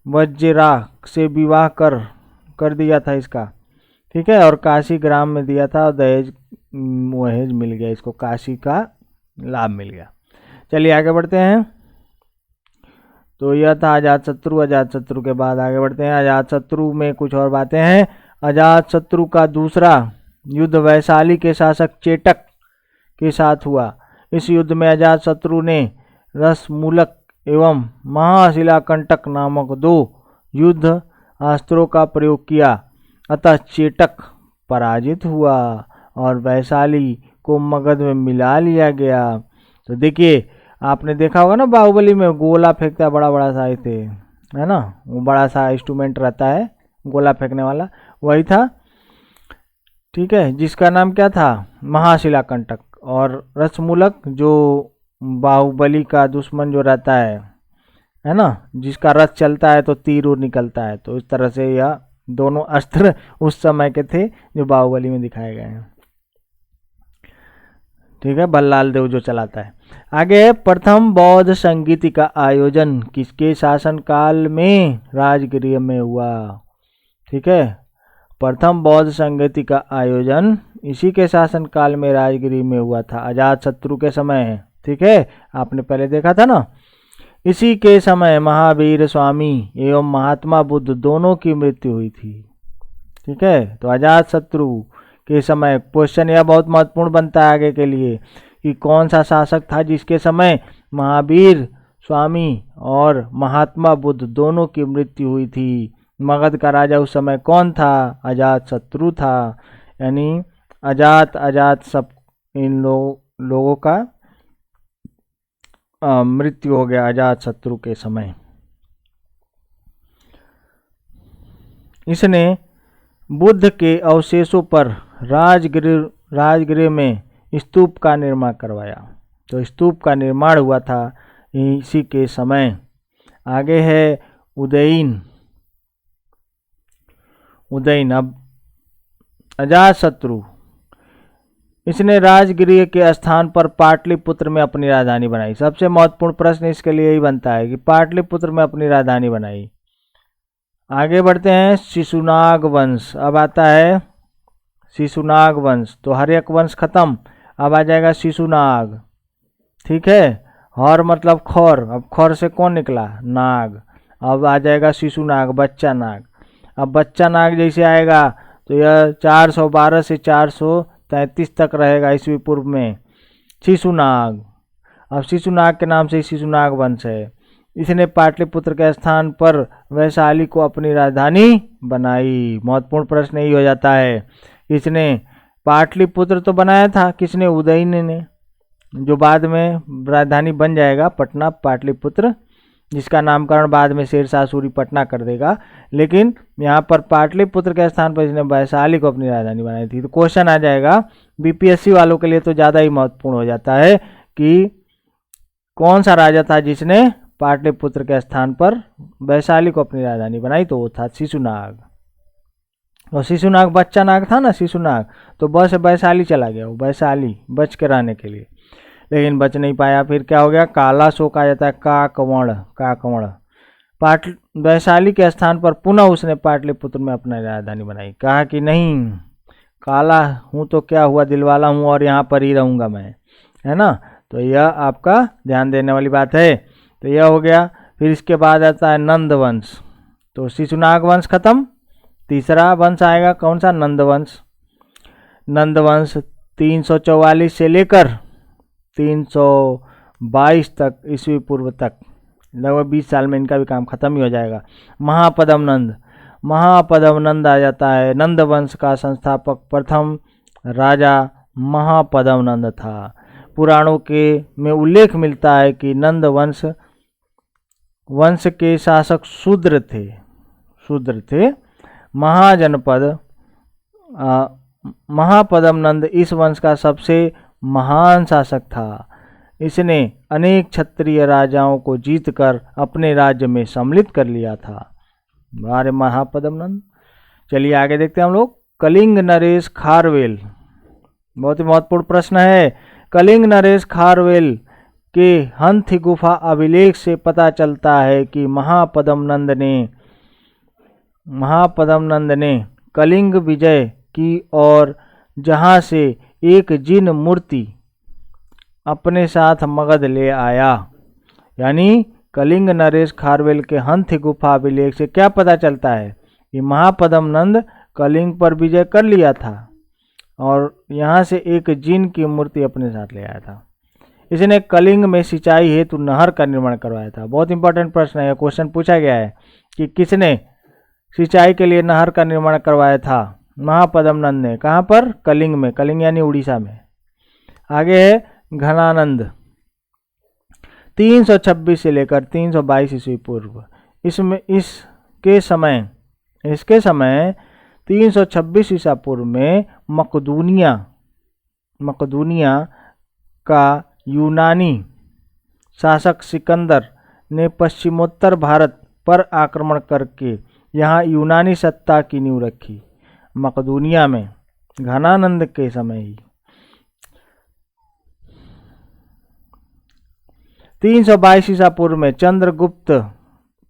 वज्रा से विवाह कर दिया था इसका। ठीक है, और काशी ग्राम में दिया था और दहेज मिल गया इसको, काशी का लाभ मिल गया। चलिए आगे बढ़ते हैं। तो यह था अजातशत्रु के बाद आगे बढ़ते हैं। अजातशत्रु में कुछ और बातें हैं। अजातशत्रु का दूसरा युद्ध वैशाली के शासक चेटक के साथ हुआ। इस युद्ध में अजातशत्रु ने रसमूलक एवं महाशिलाकंटक नामक 2 युद्ध अस्त्रों का प्रयोग किया। अतः चेटक पराजित हुआ और वैशाली को मगध में मिला लिया गया। तो देखिए, आपने देखा होगा ना बाहुबली में गोला फेंकता है, बड़ा सा थे, है ना, वो बड़ा सा इंस्ट्रूमेंट रहता है गोला फेंकने वाला, वही था। ठीक है, जिसका नाम क्या था, महाशिलाकंटक। और रसमूलक जो बाहुबली का दुश्मन जो रहता है ना, जिसका रथ चलता है तो तीर उर निकलता है। तो इस तरह से यह दोनों अस्त्र उस समय के थे जो बाहुबली में दिखाए गए हैं। ठीक है, बल्लाल देव जो चलाता है। आगे, प्रथम बौद्ध संगीति का आयोजन किसके शासनकाल में, राजगृह में हुआ। ठीक है। प्रथम बौद्ध संगति का आयोजन इसी के शासनकाल में राजगिरी में हुआ था, अजातशत्रु के समय है। ठीक है, आपने पहले देखा था ना। इसी के समय महावीर स्वामी एवं महात्मा बुद्ध दोनों की मृत्यु हुई थी। ठीक है, तो अजातशत्रु के समय क्वेश्चन यह बहुत महत्वपूर्ण बनता है आगे के लिए कि कौन सा शासक था जिसके समय महावीर स्वामी और महात्मा बुद्ध दोनों की मृत्यु हुई थी। मगध का राजा उस समय कौन था? अजातशत्रु था। यानी अजात सब इन लोगों का मृत्यु हो गया अजातशत्रु के समय। इसने बुद्ध के अवशेषों पर राजगृह में स्तूप का निर्माण करवाया। तो स्तूप का निर्माण हुआ था इसी के समय। आगे है उदयीन। अब अजातशत्रु इसने राजगृह के स्थान पर पाटलिपुत्र में अपनी राजधानी बनाई। सबसे महत्वपूर्ण प्रश्न इसके लिए यही बनता है कि पाटलिपुत्र में अपनी राजधानी बनाई। आगे बढ़ते हैं, शिशुनाग वंश। अब आता है शिशुनाग वंश। तो हर्यक वंश खत्म, अब आ जाएगा शिशुनाग। ठीक है, हर मतलब खौर, अब खौर से कौन निकला? नाग। अब आ जाएगा शिशुनाग, बच्चा नाग। अब बच्चा नाग जैसे आएगा तो यह 412 से 433 तक रहेगा ईस्वी पूर्व में। शिशुनाग, अब शिशुनाग के नाम से शिशुनाग वंश है। इसने पाटलिपुत्र के स्थान पर वैशाली को अपनी राजधानी बनाई। महत्वपूर्ण प्रश्न यही हो जाता है, इसने पाटलिपुत्र तो बनाया था, किसने? उदयीन ने, जो बाद में राजधानी बन जाएगा पटना पाटलिपुत्र, जिसका नामकरण बाद में शेरशाह सूरी पटना कर देगा। लेकिन यहाँ पर पाटलिपुत्र के स्थान पर इसने वैशाली को अपनी राजधानी बनाई थी। तो क्वेश्चन आ जाएगा बीपीएससी वालों के लिए तो ज़्यादा ही महत्वपूर्ण हो जाता है कि कौन सा राजा था जिसने पाटलिपुत्र के स्थान पर वैशाली को अपनी राजधानी बनाई? तो वो था शिशुनाग। और शिशुनाग बच्चा नाग था ना, शिशुनाग, तो बस वैशाली चला गया, वो वैशाली बच के रहने के लिए, लेकिन बच नहीं पाया। फिर क्या हो गया? काला शोक आ जाता है, काकवण। वैशाली के स्थान पर पुनः उसने पाटलिपुत्र में अपना राजधानी बनाई। कहा कि नहीं, काला हूँ तो क्या हुआ, दिलवाला हूँ और यहाँ पर ही रहूँगा मैं, है ना। तो यह आपका ध्यान देने वाली बात है। तो यह हो गया। फिर इसके बाद आता है नंद वंश। तो शिशुनाग वंश खत्म, तीसरा वंश आएगा कौन सा? नंद वंश। नंद वंश 344 से लेकर 322 तक ईस्वी पूर्व तक, लगभग 20 साल में इनका भी काम खत्म ही हो जाएगा। महापद्म नंद आ जाता है। नंद वंश का संस्थापक प्रथम राजा महापद्म नंद था। पुराणों के में उल्लेख मिलता है कि नंद वंश के शासक शूद्र थे। महापद्म नंद इस वंश का सबसे महान शासक था। इसने अनेक क्षत्रिय राजाओं को जीतकर अपने राज्य में सम्मिलित कर लिया था। हमारे महापद्म नंद। चलिए आगे देखते हैं हम लोग। कलिंग नरेश खारवेल, बहुत ही महत्वपूर्ण प्रश्न है। कलिंग नरेश खारवेल के हंथी गुफा अभिलेख से पता चलता है कि महापद्म नंद ने कलिंग विजय की और जहां से एक जिन मूर्ति अपने साथ मगध ले आया। यानी कलिंग नरेश खारवेल के हंथी गुफा अभिलेख से क्या पता चलता है कि महापद्म नंद कलिंग पर विजय कर लिया था और यहाँ से एक जिन की मूर्ति अपने साथ ले आया था। इसने कलिंग में सिंचाई हेतु नहर का निर्माण करवाया था। बहुत इंपॉर्टेंट प्रश्न है, क्वेश्चन पूछा गया है कि किसने सिंचाई के लिए नहर का निर्माण करवाया था? महापद्म नंद ने। कहाँ पर? कलिंग में। कलिंग यानी उड़ीसा में। आगे है घनानंद, 326 से लेकर 322 ईस्वी पूर्व। इसके समय 326 ईसा पूर्व में मकदूनिया का यूनानी शासक सिकंदर ने पश्चिमोत्तर भारत पर आक्रमण करके यहाँ यूनानी सत्ता की नींव रखी। मकदूनिया में घनानंद के समय ही 322 ईसा पूर्व में चंद्रगुप्त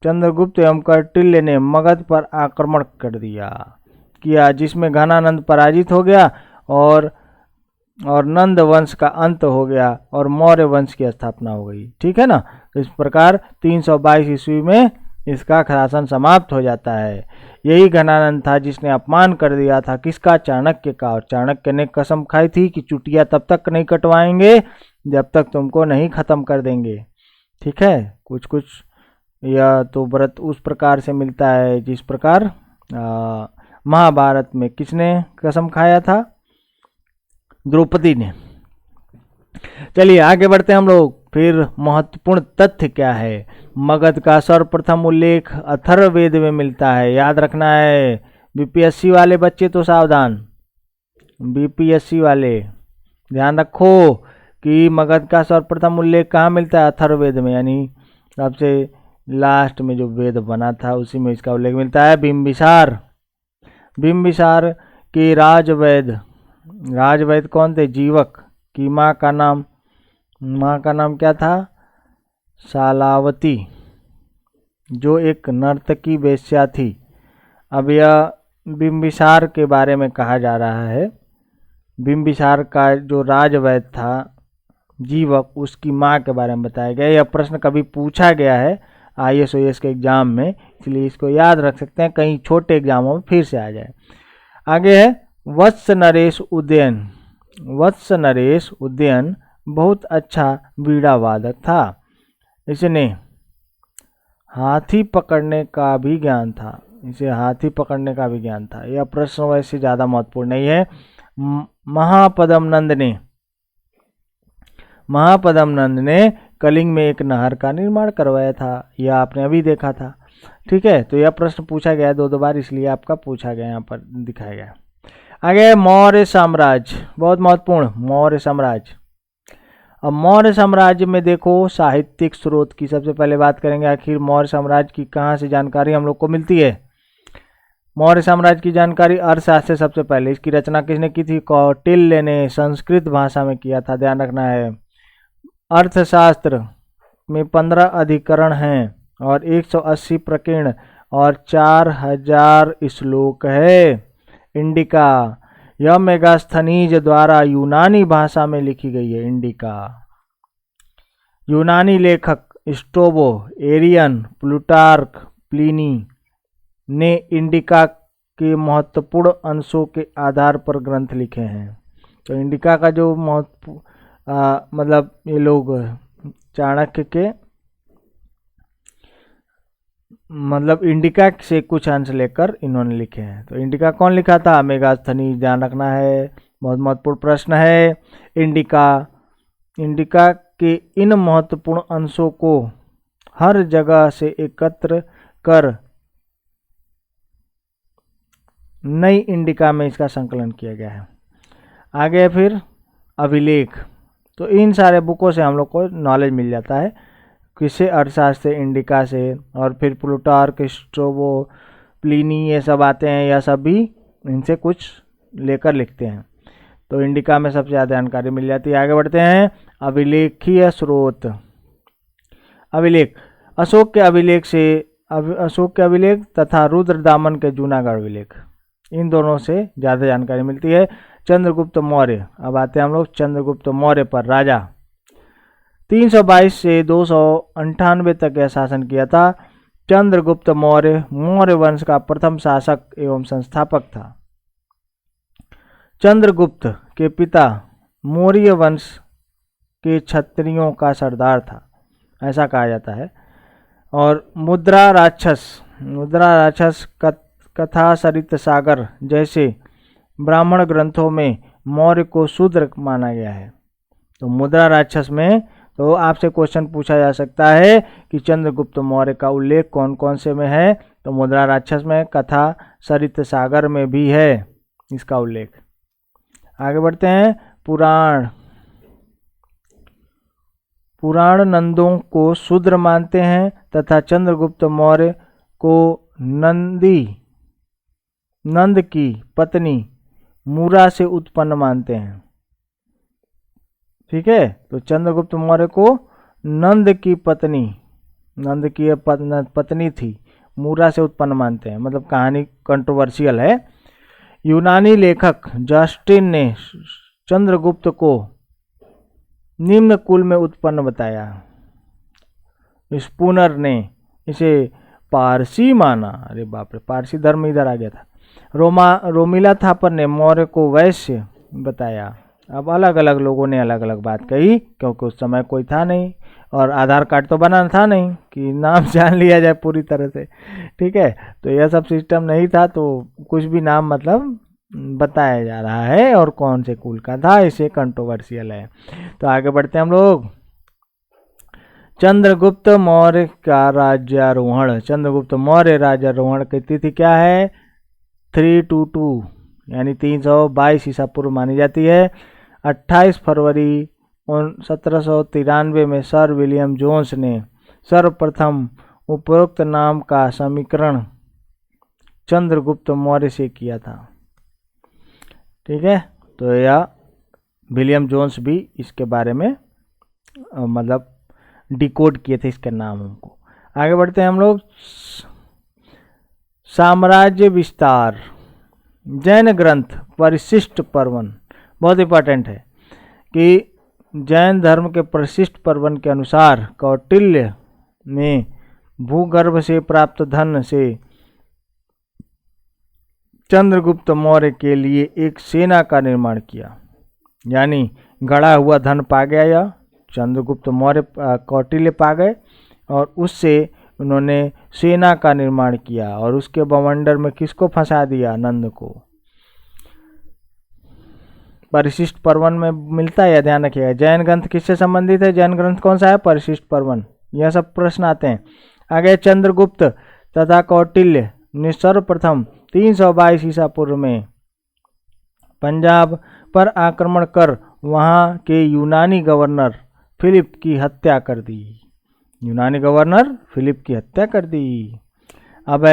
चंद्रगुप्त एवं कौटिल्य ने मगध पर आक्रमण कर किया, जिसमें घनानंद पराजित हो गया और नंद वंश का अंत हो गया और मौर्य वंश की स्थापना हो गई। ठीक है ना। तो इस प्रकार 322 ईस्वी में इसका शासन समाप्त हो जाता है। यही घनानंद था जिसने अपमान कर दिया था किसका? चाणक्य का। और चाणक्य ने कसम खाई थी कि चुटिया तब तक नहीं कटवाएंगे जब तक तुमको नहीं खत्म कर देंगे। ठीक है। कुछ कुछ यह तो व्रत उस प्रकार से मिलता है जिस प्रकार महाभारत में किसने कसम खाया था? द्रौपदी ने। चलिए आगे बढ़ते हैं हम लोग। फिर महत्वपूर्ण तथ्य क्या है? मगध का सर्वप्रथम उल्लेख अथर्ववेद में मिलता है। याद रखना है, बीपीएससी वाले बच्चे तो सावधान, बीपीएससी वाले ध्यान रखो कि मगध का सर्वप्रथम उल्लेख कहाँ मिलता है? अथर्ववेद में, यानी सबसे लास्ट में जो वेद बना था उसी में इसका उल्लेख मिलता है। बिंबिसार, बिंबिसार के राजवैद कौन थे? जीवक की माँ का नाम क्या था? शालावती, जो एक नर्तकी वेश्या थी। अब यह बिंबिसार के बारे में कहा जा रहा है। बिंबिसार का जो राजवैद था जीवक, उसकी माँ के बारे में बताया गया। यह प्रश्न कभी पूछा गया है IAS OAS के एग्जाम में, इसलिए इसको याद रख सकते हैं, कहीं छोटे एग्जामों में फिर से आ जाए। आगे है वत्स नरेश उदयन। वत्स नरेश उदयन बहुत अच्छा वीणा वादक था। इसने हाथी पकड़ने का भी ज्ञान था। इसे हाथी पकड़ने का भी ज्ञान था। यह प्रश्न वैसे ज़्यादा महत्वपूर्ण नहीं है। महापदम नंद ने कलिंग में एक नहर का निर्माण करवाया था। यह आपने अभी देखा था। ठीक है। तो यह प्रश्न पूछा गया दो बार, इसलिए आपका पूछा गया, यहाँ पर दिखाया गया। आगे मौर्य साम्राज्य, बहुत महत्वपूर्ण। मौर्य साम्राज्य। अब मौर्य साम्राज्य में देखो साहित्यिक स्रोत की सबसे पहले बात करेंगे। आखिर मौर्य साम्राज्य की कहाँ से जानकारी हम लोग को मिलती है? मौर्य साम्राज्य की जानकारी अर्थशास्त्र से सबसे पहले। इसकी रचना किसने की थी? कौटिल्य ने संस्कृत भाषा में किया था, ध्यान रखना है। अर्थशास्त्र में 15 अधिकरण हैं और 180 प्रकीर्ण और 4000 श्लोक है। इंडिका, यह मेगास्थनीज द्वारा यूनानी भाषा में लिखी गई है। इंडिका यूनानी लेखक स्ट्रोबो, एरियन, प्लूटार्क, प्लिनी ने इंडिका के महत्वपूर्ण अंशों के आधार पर ग्रंथ लिखे हैं। तो इंडिका का जो मतलब ये लोग चाणक्य के मतलब इंडिका से कुछ अंश लेकर इन्होंने लिखे हैं। तो इंडिका कौन लिखा था? मेगास्थनीज, ध्यान रखना है, बहुत महत्वपूर्ण प्रश्न है। इंडिका के इन महत्वपूर्ण अंशों को हर जगह से एकत्र कर नई इंडिका में इसका संकलन किया गया है। आगे फिर अभिलेख। तो इन सारे बुकों से हम लोग को नॉलेज मिल जाता है। किससे? अर्थशास्त्र से, इंडिका से, और फिर प्लूटार्क, स्ट्रोबो, प्लिनी, ये सब आते हैं। यह सब भी इनसे कुछ लेकर लिखते हैं। तो इंडिका में सबसे ज़्यादा जानकारी मिल जाती है। आगे बढ़ते हैं। अभिलेखीय स्रोत। अभिलेख, अशोक के अभिलेख तथा रुद्रदामन के जूनागढ़ अभिलेख, इन दोनों से ज़्यादा जानकारी मिलती है। चंद्रगुप्त मौर्य। अब आते हैं हम लोग चंद्रगुप्त मौर्य पर। राजा 322 से 298 तक यह शासन किया था। चंद्रगुप्त मौर्य मौर्य वंश का प्रथम शासक एवं संस्थापक था। चंद्रगुप्त के पिता मौर्य वंश के क्षत्रियों का सरदार था, ऐसा कहा जाता है। और मुद्रा राक्षस कथा सरित सागर जैसे ब्राह्मण ग्रंथों में मौर्य को शूद्र माना गया है। तो मुद्रा राक्षस में तो आपसे क्वेश्चन पूछा जा सकता है कि चंद्रगुप्त मौर्य का उल्लेख कौन कौन से में है? तो मुद्रा राक्षस में, कथा सरित सागर में भी है इसका उल्लेख। आगे बढ़ते हैं। पुराण नंदों को शूद्र मानते हैं तथा चंद्रगुप्त मौर्य को नंद की पत्नी मूरा से उत्पन्न मानते हैं। ठीक है। तो चंद्रगुप्त मौर्य को नंद की पत्नी नंद की ये पत्नी थी, मूरा से उत्पन्न मानते हैं, मतलब कहानी कंट्रोवर्शियल है। यूनानी लेखक जस्टिन ने चंद्रगुप्त को निम्न कुल में उत्पन्न बताया। स्पूनर ने इसे पारसी माना। अरे बाप रे, पारसी धर्म इधर आ गया था। रोमिला थापर ने मौर्य को वैश्य बताया। अब अलग अलग लोगों ने अलग अलग बात कही, क्योंकि उस समय कोई था नहीं और आधार कार्ड तो बना था नहीं कि नाम जान लिया जाए पूरी तरह से, ठीक है। तो यह सब सिस्टम नहीं था, तो कुछ भी नाम मतलब बताया जा रहा है और कौन से कुल का था, इसे कंट्रोवर्शियल है। तो आगे बढ़ते हैं हम लोग। चंद्रगुप्त मौर्य का राज्यारोहण। चंद्रगुप्त मौर्य राज्यारोहण की तिथि क्या है? 322 यानी 322 ईसा पूर्व मानी जाती है। 28 फरवरी 1793 में सर विलियम जोन्स ने सर्वप्रथम उपरोक्त नाम का समीकरण चंद्रगुप्त मौर्य से किया था, ठीक है। तो यह विलियम जोन्स भी इसके बारे में मतलब डिकोड किए थे इसके नामों को। आगे बढ़ते हैं हम लोग। साम्राज्य विस्तार। जैन ग्रंथ परिशिष्ट पर्वन, बहुत इंपॉर्टेंट है कि जैन धर्म के परिशिष्ट पर्वन के अनुसार कौटिल्य ने भूगर्भ से प्राप्त धन से चंद्रगुप्त मौर्य के लिए एक सेना का निर्माण किया। यानी गड़ा हुआ धन पा गया या चंद्रगुप्त मौर्य कौटिल्य पा गए और उससे उन्होंने सेना का निर्माण किया और उसके बवंडर में किसको फंसा दिया? नंद को। परिशिष्ट पर्वन में मिलता है, ध्यान रखिएगा। जैन ग्रंथ किससे संबंधित है? जैन ग्रंथ कौन सा है? परिशिष्ट पर्वन। यह सब प्रश्न आते हैं। आगे चंद्रगुप्त तथा कौटिल्य ने सर्वप्रथम 322 ईसा पूर्व में पंजाब पर आक्रमण कर वहां के यूनानी गवर्नर फिलिप की हत्या कर दी। यूनानी गवर्नर फिलिप की हत्या कर दी। अब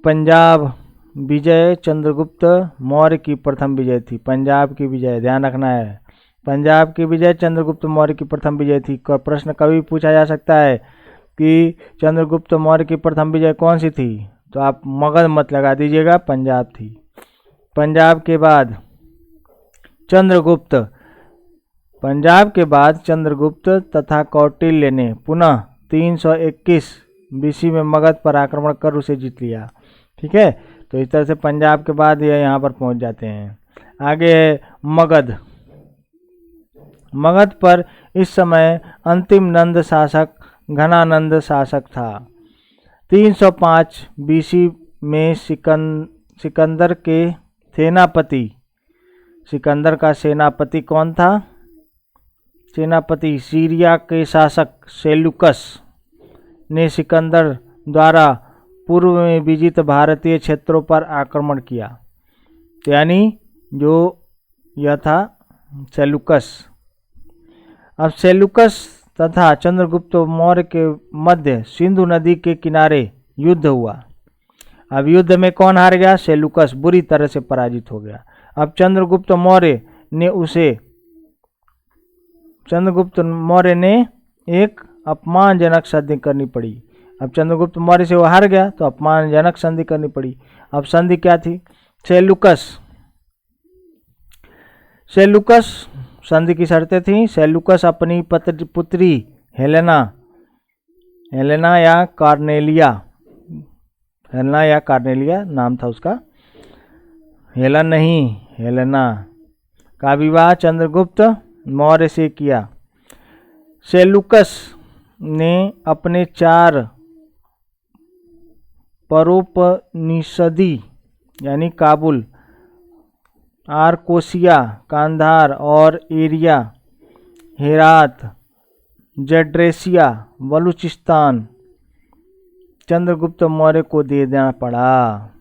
पंजाब विजय चंद्रगुप्त मौर्य की प्रथम विजय थी। पंजाब की विजय, ध्यान रखना है, पंजाब की विजय चंद्रगुप्त मौर्य की प्रथम विजय थी। प्रश्न कभी पूछा जा सकता है कि चंद्रगुप्त मौर्य की प्रथम विजय कौन सी थी, तो आप मगध मत लगा दीजिएगा, पंजाब थी। पंजाब के बाद चंद्रगुप्त तथा कौटिल्य ने पुनः 321 बीसी में मगध पर आक्रमण कर उसे जीत लिया, ठीक है। तो इस तरह से पंजाब के बाद ये यहाँ पर पहुँच जाते हैं। आगे है मगध। मगध पर इस समय अंतिम नंद शासक घनानंद शासक था। 305 बीसी में सिकंदर के सेनापति, सिकंदर का सेनापति कौन था? सेनापति सीरिया के शासक सेल्यूकस ने सिकंदर द्वारा पूर्व में विजित भारतीय क्षेत्रों पर आक्रमण किया। यानी जो यह था सेल्यूकस। अब सेल्यूकस तथा चंद्रगुप्त मौर्य के मध्य सिंधु नदी के किनारे युद्ध हुआ। अब युद्ध में कौन हार गया? सेल्यूकस बुरी तरह से पराजित हो गया। अब चंद्रगुप्त मौर्य ने एक अपमानजनक संधि करनी पड़ी। अब चंद्रगुप्त मौर्य से वो हार गया तो अपमानजनक संधि करनी पड़ी। अब संधि क्या थी? सेल्यूकस संधि की शर्तें थी। सेल्यूकस अपनी पुत्री हेलेना या कार्नेलिया नाम था उसका, हेलेना का विवाह चंद्रगुप्त मौर्य से किया। सेल्यूकस ने अपने 4 परोपनिषदी यानी काबुल, आरकोसिया, कांधार और एरिया, हेरात, जड्रेसिया, बलूचिस्तान चंद्रगुप्त मौर्य को दे देना पड़ा।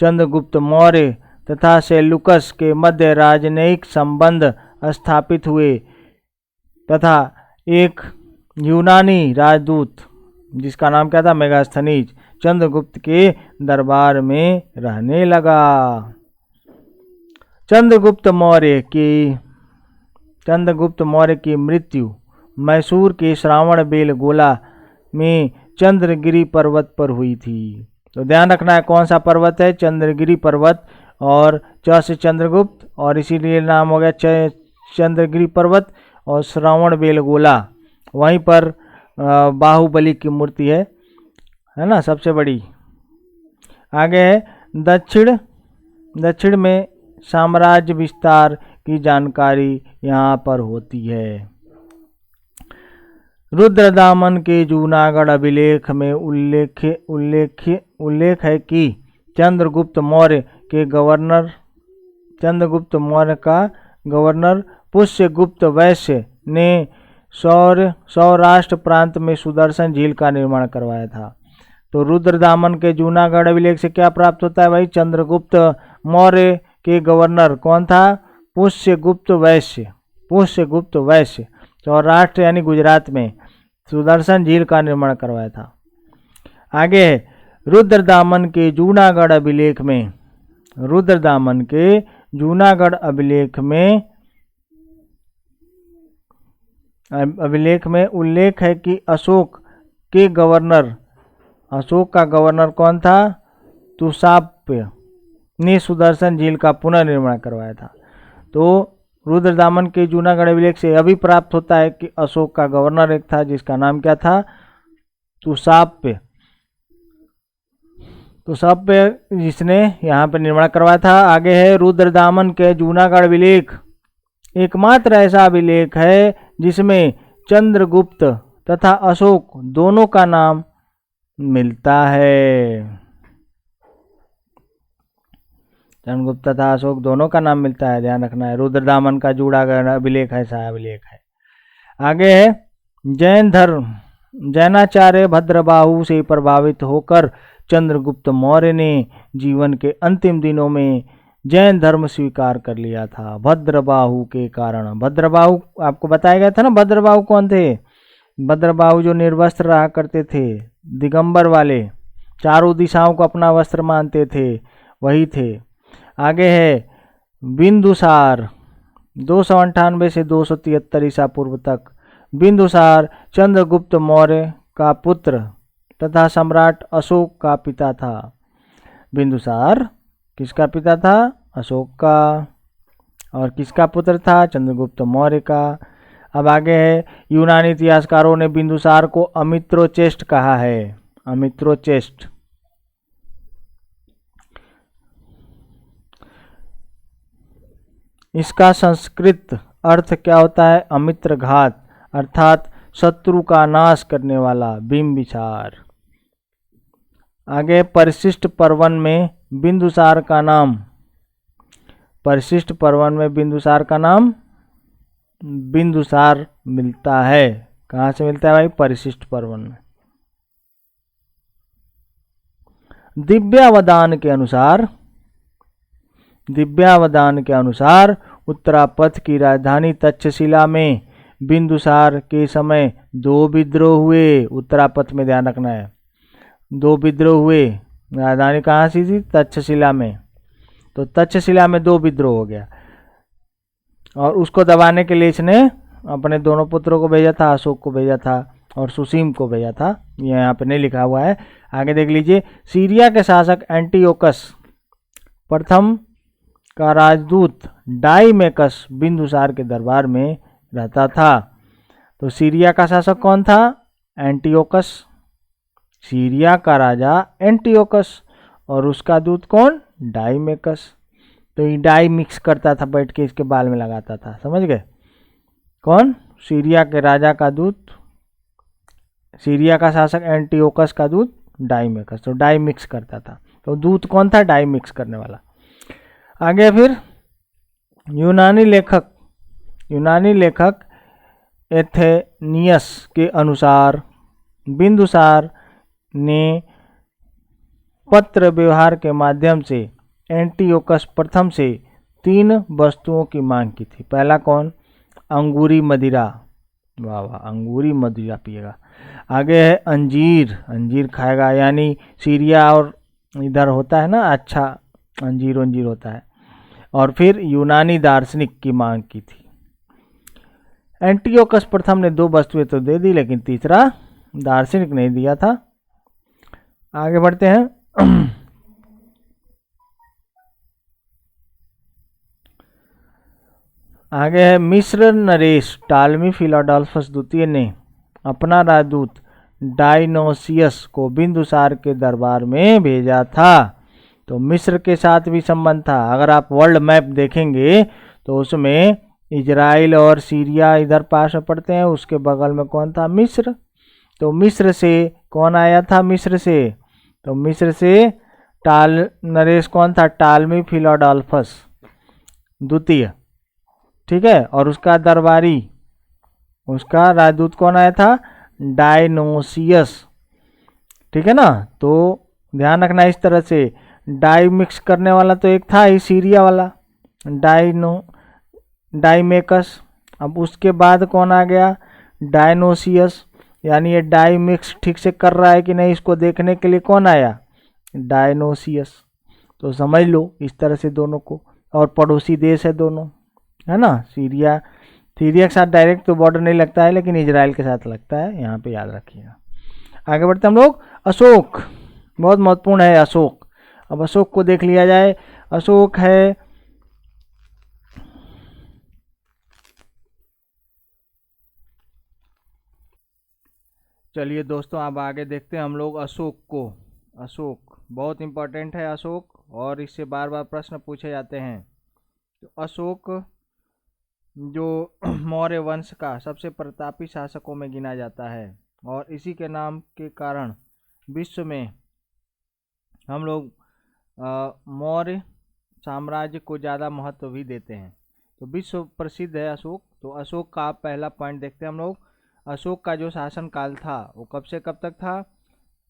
चंद्रगुप्त मौर्य तथा सेल्यूकस के मध्य राजनयिक संबंध स्थापित हुए तथा एक यूनानी राजदूत जिसका नाम क्या था? मेगास्थनीज, चंद्रगुप्त के दरबार में रहने लगा। चंद्रगुप्त मौर्य की मृत्यु मैसूर के श्रावण बेलगोला में चंद्रगिरि पर्वत पर हुई थी। तो ध्यान रखना है कौन सा पर्वत है, चंद्रगिरि पर्वत, और च से चंद्रगुप्त और इसीलिए नाम हो गया चंद्रगिरि पर्वत, और श्रवण बेलगोला वहीं पर बाहुबली की मूर्ति है ना, सबसे बड़ी। आगे है दक्षिण में साम्राज्य विस्तार की जानकारी यहाँ पर होती है। रुद्रदामन के जूनागढ़ अभिलेख में उल्लेख है कि चंद्रगुप्त मौर्य का गवर्नर पुष्यगुप्त वैश्य ने सौराष्ट्र प्रांत में सुदर्शन झील का निर्माण करवाया था। तो रुद्रदामन के जूनागढ़ अभिलेख से क्या प्राप्त होता है भाई, चंद्रगुप्त मौर्य के गवर्नर कौन था, पुष्यगुप्त वैश्य सौराष्ट्र यानी गुजरात में सुदर्शन झील का निर्माण करवाया था। आगे है रुद्रदामन के जूनागढ़ अभिलेख में उल्लेख है कि अशोक का गवर्नर कौन था, तुसाप्य ने सुदर्शन झील का पुनर्निर्माण करवाया था। तो रुद्रदामन के जूनागढ़ अभिलेख से अभी प्राप्त होता है कि अशोक का गवर्नर एक था जिसका नाम क्या था, तुसाप्य, जिसने यहाँ पर निर्माण करवाया था। आगे है रुद्रदामन के जूनागढ़ अभिलेख एकमात्र ऐसा अभिलेख है जिसमें चंद्रगुप्त तथा अशोक दोनों का नाम मिलता है। चंद्रगुप्त तथा अशोक दोनों का नाम मिलता है, ध्यान रखना है। रुद्रदामन का जूनागढ़ अभिलेख ऐसा अभिलेख है। आगे है जैनाचार्य भद्रबाहु से प्रभावित होकर चंद्रगुप्त मौर्य ने जीवन के अंतिम दिनों में जैन धर्म स्वीकार कर लिया था भद्रबाहु के कारण। भद्रबाहु आपको बताया गया था ना, भद्रबाहु कौन थे, भद्रबाहु जो निर्वस्त्र रहा करते थे, दिगंबर वाले, चारों दिशाओं को अपना वस्त्र मानते थे, वही थे। आगे है बिंदुसार 298 से 273 ईसा पूर्व तक। बिंदुसार चंद्रगुप्त मौर्य का पुत्र तथा सम्राट अशोक का पिता था। बिंदुसार किसका पिता था, अशोक का, और किसका पुत्र था, चंद्रगुप्त मौर्य का। अब आगे है यूनानी इतिहासकारों ने बिंदुसार को अमित्रोचेस्ट कहा है, अमित्रोचेस्ट। इसका संस्कृत अर्थ क्या होता है, अमित्रघात, अर्थात शत्रु का नाश करने वाला बिंबिसार। आगे परिशिष्ट पर्वन में बिंदुसार का नाम, बिंदुसार मिलता है। कहाँ से मिलता है भाई, परिशिष्ट पर्वन में। दिव्यावदान के अनुसार उत्तरापथ की राजधानी तक्षशिला में बिंदुसार के समय 2 विद्रोह हुए। उत्तरापथ में ध्यान रखना है, 2 विद्रोह हुए। राजधानी कहाँ सी थी, तक्षशिला में। तो तक्षशिला में 2 विद्रोह हो गया और उसको दबाने के लिए इसने अपने दोनों पुत्रों को भेजा था, अशोक को भेजा था और सुसीम को भेजा था। ये यहाँ पे नहीं लिखा हुआ है, आगे देख लीजिए। सीरिया के शासक एंटियोकस प्रथम का राजदूत डाइमेकस बिंदुसार के दरबार में रहता था। तो सीरिया का शासक कौन था, एंटियोकस, सीरिया का राजा एंटियोकस, और उसका दूत कौन, डाइमेकस। तो ये डाई मिक्स करता था, बैठ के इसके बाल में लगाता था, समझ गए। कौन, सीरिया के राजा का दूत, सीरिया का शासक एंटियोकस का दूत डाइमेकस, तो डाई मिक्स करता था। तो दूत कौन था, डाई मिक्स करने वाला। आगे फिर यूनानी लेखक एथेनियस के अनुसार बिंदुसार ने पत्र व्यवहार के माध्यम से एंटियोकस प्रथम से 3 वस्तुओं की मांग की थी। पहला कौन, अंगूरी मदिरा, वाह वाह, अंगूरी मदिरा पिएगा। आगे है अंजीर खाएगा, यानी सीरिया और इधर होता है ना अच्छा अंजीर होता है। और फिर यूनानी दार्शनिक की मांग की थी। एंटियोकस प्रथम ने 2 वस्तुएं तो दे दी, लेकिन तीसरा दार्शनिक नहीं दिया था। आगे बढ़ते हैं। आगे है मिस्र नरेश टालमी फिलाडेल्फस द्वितीय ने अपना राजदूत डायनोसियस को बिंदुसार के दरबार में भेजा था। तो मिस्र के साथ भी संबंध था। अगर आप वर्ल्ड मैप देखेंगे तो उसमें इजराइल और सीरिया इधर पास में पड़ते हैं, उसके बगल में कौन था? मिस्र। तो मिस्र से कौन आया था? मिस्र से, तो मिस्र से टाल नरेश कौन था? टालमी फिलाडेल्फस द्वितीय, ठीक है। और उसका दरबारी, उसका राजदूत कौन आया था? डायनोसियस, ठीक है ना। तो ध्यान रखना इस तरह से, डाई मिक्स करने वाला तो एक था ही सीरिया वाला, डाइमेकस। अब उसके बाद कौन आ गया? डायनोसियस। यानी ये डाई मिक्स ठीक से कर रहा है कि नहीं, इसको देखने के लिए कौन आया? डायनोसियस। तो समझ लो इस तरह से दोनों को। और पड़ोसी देश है दोनों, है ना। सीरिया के साथ डायरेक्ट तो बॉर्डर नहीं लगता है, लेकिन इजराइल के साथ लगता है, यहाँ पे याद रखिएगा। आगे बढ़ते हम लोग। अशोक बहुत महत्वपूर्ण है। अशोक, अब अशोक को देख लिया जाए। अशोक है चलिए दोस्तों, अब आगे देखते हैं हम लोग अशोक को। अशोक बहुत इंपॉर्टेंट है अशोक, और इससे बार बार प्रश्न पूछे जाते हैं। तो अशोक जो मौर्य वंश का सबसे प्रतापी शासकों में गिना जाता है, और इसी के नाम के कारण विश्व में हम लोग मौर्य साम्राज्य को ज़्यादा महत्व भी देते हैं। तो विश्व प्रसिद्ध है अशोक। तो अशोक का पहला पॉइंट देखते हैं हम लोग। अशोक का जो शासन काल था वो कब से कब तक था?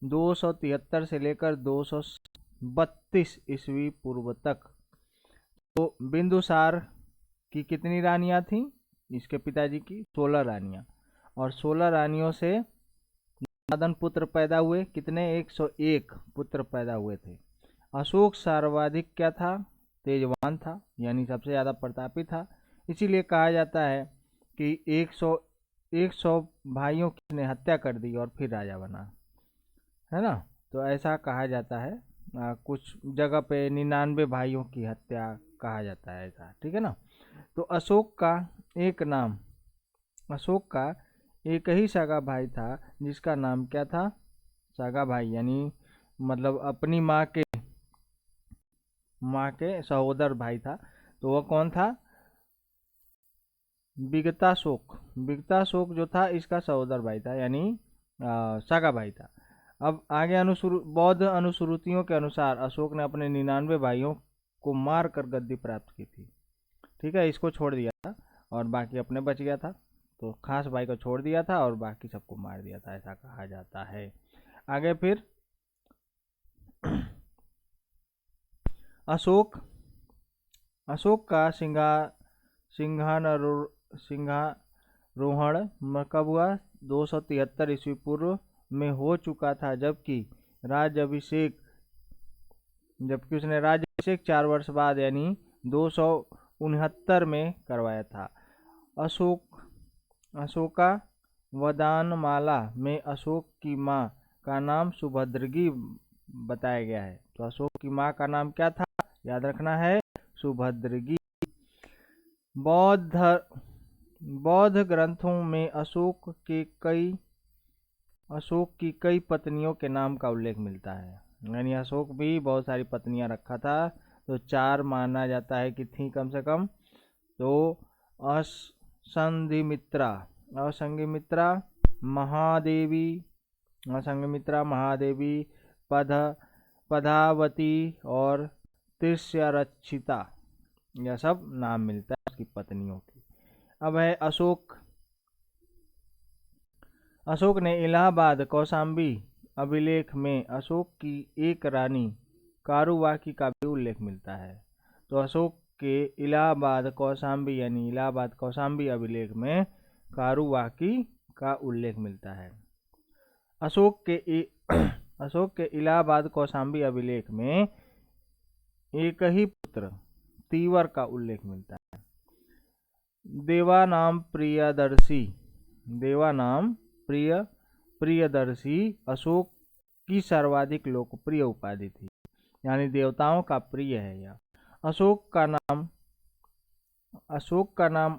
273 से लेकर 232 ईस्वी पूर्व तक। तो बिंदुसार की कितनी रानियां थीं? इसके पिताजी की 16 रानियां, और 16 रानियों से नदन पुत्र पैदा हुए। कितने? 101 पुत्र पैदा हुए थे। अशोक सर्वाधिक क्या था? तेजवान था, यानी सबसे ज़्यादा प्रतापी था। इसीलिए कहा जाता है कि 100 भाइयों की ने हत्या कर दी और फिर राजा बना, है ना। तो ऐसा कहा जाता है। कुछ जगह पे 99 भाइयों की हत्या कहा जाता है, ऐसा, ठीक है ना। तो अशोक का एक नाम, अशोक का एक ही सगा भाई था जिसका नाम क्या था? सगा भाई यानी मतलब अपनी माँ के सहोदर भाई था। तो वह कौन था? विगताशोक। विगताशोक जो था इसका सहोदर भाई था, यानी सगा भाई था। अब आगे बौद्ध अनुश्रुतियों के अनुसार अशोक ने अपने 99 भाइयों को मार कर गद्दी प्राप्त की थी, ठीक है। इसको छोड़ दिया था और बाकी अपने बच गया था। तो खास भाई को छोड़ दिया था और बाकी सबको मार दिया था, ऐसा कहा जाता है। आगे फिर अशोक का सिंहारोहण कब हुआ? 273 ईस्वी पूर्व में हो चुका था, जबकि उसने राज्याभिषेक 4 वर्ष बाद यानी 269 में करवाया था। अशोका वदानमाला में अशोक की माँ का नाम सुभद्रगी बताया गया है। तो अशोक की माँ का नाम क्या था? याद रखना है, सुभद्रगी। बौद्ध ग्रंथों में अशोक की कई पत्नियों के नाम का उल्लेख मिलता है, यानी अशोक भी बहुत सारी पत्नियां रखा था। तो 4 माना जाता है कि थी कम से कम। तो असंघमित्रा महादेवी, पदावती और तिर्ष्यरक्षिता, यह सब नाम मिलता है उसकी पत्नियों की। अब है अशोक ने इलाहाबाद कौशाम्बी अभिलेख में अशोक की एक रानी कारुवाकी का भी उल्लेख मिलता है। तो अशोक के इलाहाबाद कौशाम्बी अभिलेख में कारुवाकी का उल्लेख मिलता है। अशोक के इलाहाबाद कौशाम्बी अभिलेख में एक ही पुत्र तीवर का उल्लेख मिलता है। देवानाम प्रियदर्शी प्रियदर्शी अशोक की सर्वाधिक लोकप्रिय उपाधि थी, यानी देवताओं का प्रिय है यह। अशोक का नाम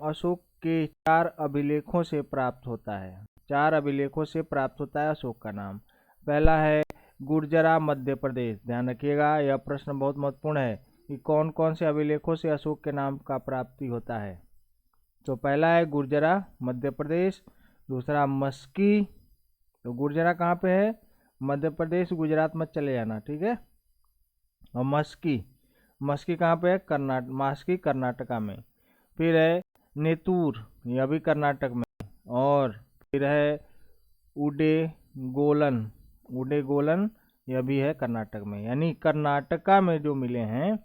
अशोक के 4 अभिलेखों से प्राप्त होता है। 4 अभिलेखों से प्राप्त होता है अशोक का नाम। पहला है गुर्जरा मध्य प्रदेश। ध्यान रखिएगा, यह प्रश्न बहुत महत्वपूर्ण है कि कौन कौन से अभिलेखों से अशोक के नाम का प्राप्ति होता है। तो पहला है गुर्जरा मध्य प्रदेश, दूसरा मस्की। तो गुर्जरा कहाँ पे है? मध्य प्रदेश, गुजरात मत चले जाना, ठीक है। और मस्की कहाँ पे है? मास्की कर्नाटका में। फिर है नेतूर, यह भी कर्नाटक में। और फिर है उडे गोलन, यह भी है कर्नाटक में। यानी कर्नाटका में जो मिले हैं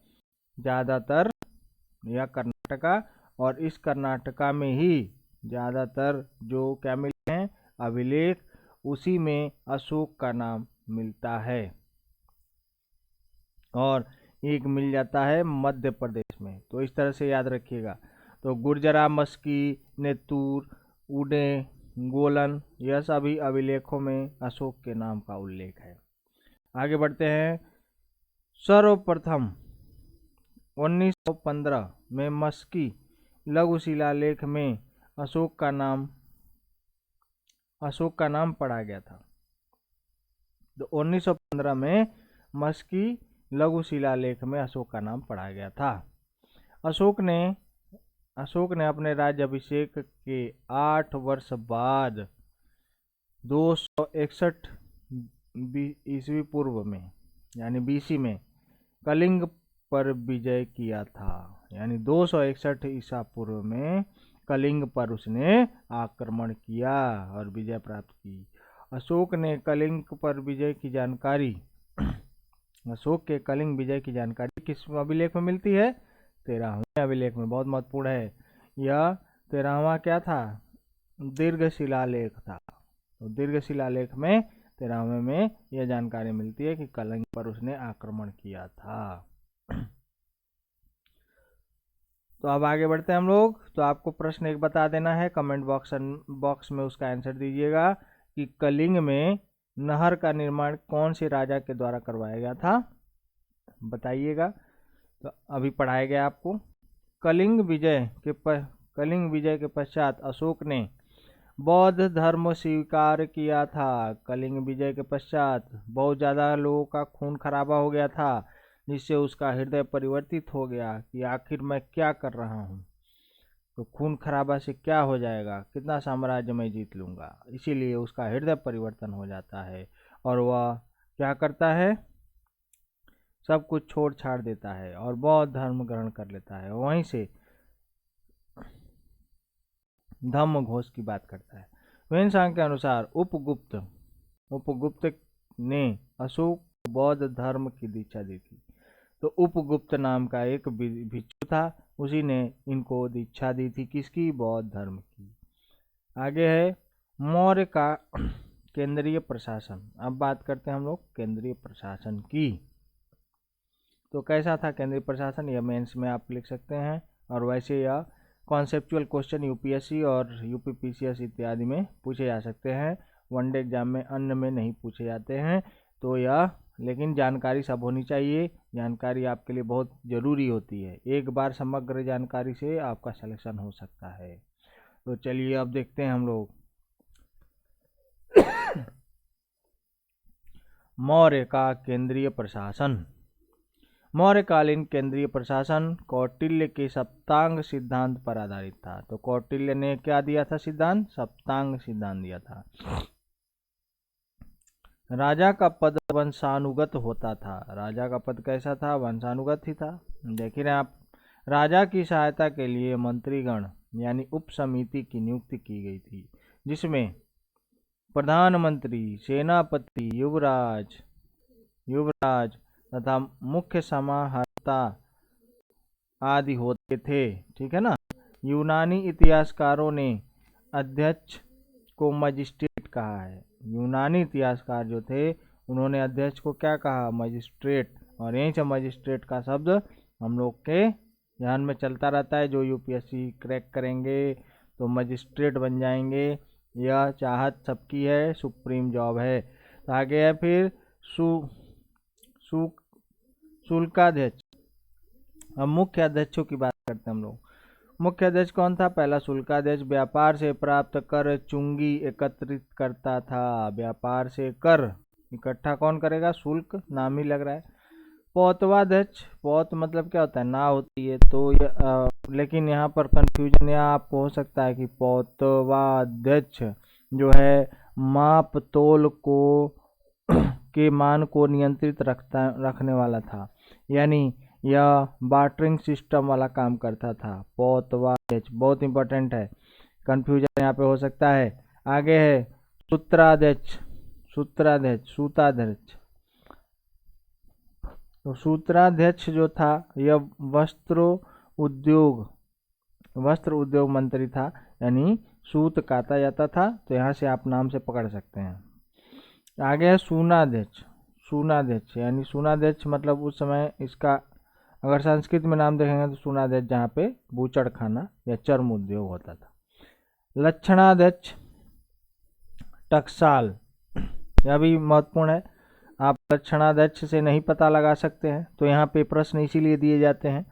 ज़्यादातर, यह कर्नाटका, और इस कर्नाटका में ही ज़्यादातर जो क्या मिले हैं अभिलेख, उसी में अशोक का नाम मिलता है। और एक मिल जाता है मध्य प्रदेश में। तो इस तरह से याद रखिएगा। तो गुर्जरा, मस्की, नेतूर, उडे गोलन, यह सभी अभिलेखों में अशोक के नाम का उल्लेख है। आगे बढ़ते हैं। सर्वप्रथम 1915 में मस्की लघु शिलालेख में अशोक का नाम पढ़ा गया था। तो 1915 में मस्की लघु शिलालेख में अशोक का नाम पढ़ा गया था। अशोक ने अपने राज्याभिषेक के 8 वर्ष बाद 261 ईस्वी पूर्व में, यानी BC में कलिंग पर विजय किया था। यानी 261 ईसा पूर्व में कलिंग पर उसने आक्रमण किया और विजय प्राप्त की। अशोक के कलिंग विजय की जानकारी किस अभिलेख में मिलती है? 13वें अभिलेख में। बहुत महत्वपूर्ण है। यह 13वां क्या था? दीर्घ शिलालेख था। तो दीर्घ शिलालेख में 13वें में यह जानकारी मिलती है कि कलिंग पर उसने आक्रमण किया था। तो अब आगे बढ़ते हैं हम लोग। तो आपको प्रश्न एक बता देना है, कमेंट बॉक्स में उसका आंसर दीजिएगा कि कलिंग में नहर का निर्माण कौन से राजा के द्वारा करवाया गया था, बताइएगा। तो अभी पढ़ाया गया आपको। कलिंग विजय के पश्चात अशोक ने बौद्ध धर्म स्वीकार किया था। कलिंग विजय के पश्चात बहुत ज़्यादा लोगों का खून खराबा हो गया था, जिससे उसका हृदय परिवर्तित हो गया कि आखिर मैं क्या कर रहा हूँ। तो खून खराबा से क्या हो जाएगा, कितना साम्राज्य मैं जीत लूँगा। इसीलिए उसका हृदय परिवर्तन हो जाता है और वह क्या करता है, सब कुछ छोड़ छाड़ देता है और बौद्ध धर्म ग्रहण कर लेता है। वहीं से धम्म घोष की बात करता है। वेनसांग के अनुसार उपगुप्त ने अशोक को बौद्ध धर्म की दीक्षा दी थी। तो उपगुप्त नाम का एक भिक्षु था, उसी ने इनको दीक्षा दी थी, किसकी? बौद्ध धर्म की। आगे है मौर्य का केंद्रीय प्रशासन। अब बात करते हैं हम लोग केंद्रीय प्रशासन की। तो कैसा था केंद्रीय प्रशासन, यह मेंस में आप लिख सकते हैं। और वैसे यह कॉन्सेप्चुअल क्वेश्चन यूपीएससी और यूपीपीसीएस इत्यादि में पूछे जा सकते हैं। वनडे एग्जाम में अन्य में नहीं पूछे जाते हैं। तो यह, लेकिन जानकारी सब होनी चाहिए। जानकारी आपके लिए बहुत ज़रूरी होती है। एक बार समग्र जानकारी से आपका सिलेक्शन हो सकता है। तो चलिए अब देखते हैं हम लोग मौर्य का केंद्रीय प्रशासन। मौर्यकालीन केंद्रीय प्रशासन कौटिल्य के सप्तांग सिद्धांत पर आधारित था। तो कौटिल्य ने क्या दिया था सिद्धांत? सप्तांग सिद्धांत दिया था। राजा का पद वंशानुगत होता था। राजा का पद कैसा था? वंशानुगत ही था। देखिए आप, राजा की सहायता के लिए मंत्रीगण यानी उप समिति की नियुक्ति की गई थी, जिसमें प्रधानमंत्री, सेनापति, युवराज तथा मुख्य समाहर्ता आदि होते थे। ठीक है ना। यूनानी इतिहासकारों ने अध्यक्ष को मजिस्ट्रेट कहा है। यूनानी इतिहासकार जो थे उन्होंने अध्यक्ष को क्या कहा? मजिस्ट्रेट। और यहीं से मजिस्ट्रेट का शब्द हम लोग के ध्यान में चलता रहता है। जो यूपीएससी क्रैक करेंगे तो मजिस्ट्रेट बन जाएंगे। यह चाहत सबकी है, सुप्रीम जॉब है। तो आगे है फिर सु, सु शुल्काध्यक्ष। अब मुख्य अध्यक्षों की बात करते हैं हम लोग। मुख्य अध्यक्ष कौन था? पहला शुल्काध्यक्ष व्यापार से प्राप्त कर चुंगी एकत्रित करता था। व्यापार से कर इकट्ठा कौन करेगा? शुल्क, नाम ही लग रहा है। पौतवाध्यक्ष, पौत मतलब क्या होता है? ना होती है, तो लेकिन यहाँ पर कंफ्यूजन यह आपको हो सकता है कि पौतवाध्यक्ष जो है माप तोल को के मान को नियंत्रित रखने वाला था, यानी यह बार्टरिंग सिस्टम वाला काम करता था। पौतवाध्यक्ष बहुत इंपॉर्टेंट है, कंफ्यूजन यहाँ पे हो सकता है। आगे है सूत्राध्यक्ष। सूत्राध्यक्ष, सूताध्यक्ष। तो सूत्राध्यक्ष जो था यह वस्त्र उद्योग मंत्री था, यानी सूत काता जाता था, तो यहाँ से आप नाम से पकड़ सकते हैं। आगे है सूनाध्यक्ष। सूनाध्यक्ष यानी सूनाध्यक्ष मतलब उस समय इसका अगर संस्कृत में नाम देखेंगे तो सूनाध्यक्ष जहाँ पे बूचड़ खाना या चर्म उद्योग होता था। लक्षणाध्यक्ष, टकसाल, यह भी महत्वपूर्ण है। आप लक्षणाध्यक्ष से नहीं पता लगा सकते हैं, तो यहाँ पे प्रश्न इसीलिए दिए जाते हैं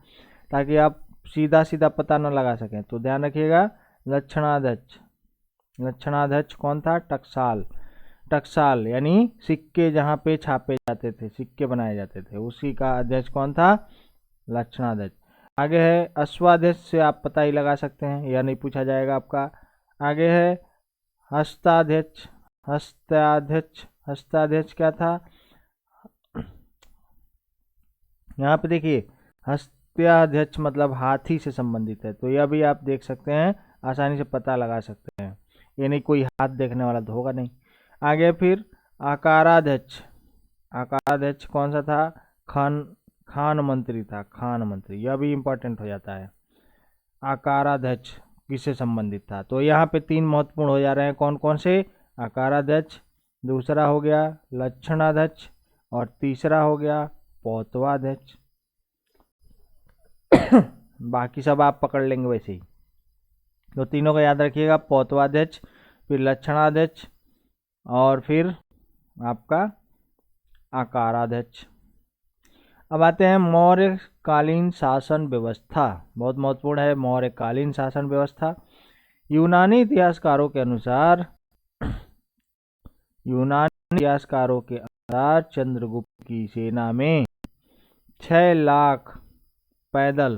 ताकि आप सीधा सीधा पता न लगा सकें। तो ध्यान रखिएगा, लक्षणाध्यक्ष। लक्षणाध्यक्ष कौन था? टकसाल। टकसाल यानी सिक्के जहाँ पे छापे जाते थे, सिक्के बनाए जाते थे, उसी का अध्यक्ष कौन था? लक्षणाध्यक्ष। आगे है अश्वाध्यक्ष, से आप पता ही लगा सकते हैं, यह नहीं पूछा जाएगा आपका। आगे है हस्ताध्यक्ष। हस्ताध्यक्ष, हस्ताध्यक्ष क्या था? यहाँ पे देखिए, हस्ताध्यक्ष मतलब हाथी से संबंधित है, तो यह भी आप देख सकते हैं, आसानी से पता लगा सकते हैं। ये नहीं कोई हाथ देखने वाला तो होगा नहीं। आगे फिर आकाराध्यक्ष। आकाराध्यक्ष कौन सा था? खान मंत्री था, खान मंत्री, यह भी इंपॉर्टेंट हो जाता है। आकाराध्यक्ष किससे संबंधित था? तो यहाँ पे तीन महत्वपूर्ण हो जा रहे हैं, कौन कौन से? आकाराध्यक्ष, दूसरा हो गया लक्षणाध्यक्ष, और तीसरा हो गया पौतवाध्यक्ष। बाकी सब आप पकड़ लेंगे वैसे ही, तो तीनों को याद रखिएगा, पौतवाध्यक्ष, फिर लक्षणाध्यक्ष, और फिर आपका आकाराध्यक्ष। अब आते हैं मौर्यकालीन शासन व्यवस्था। बहुत महत्वपूर्ण है मौर्यकालीन शासन व्यवस्था। यूनानी इतिहासकारों के अनुसार चंद्रगुप्त की सेना में 6 लाख पैदल,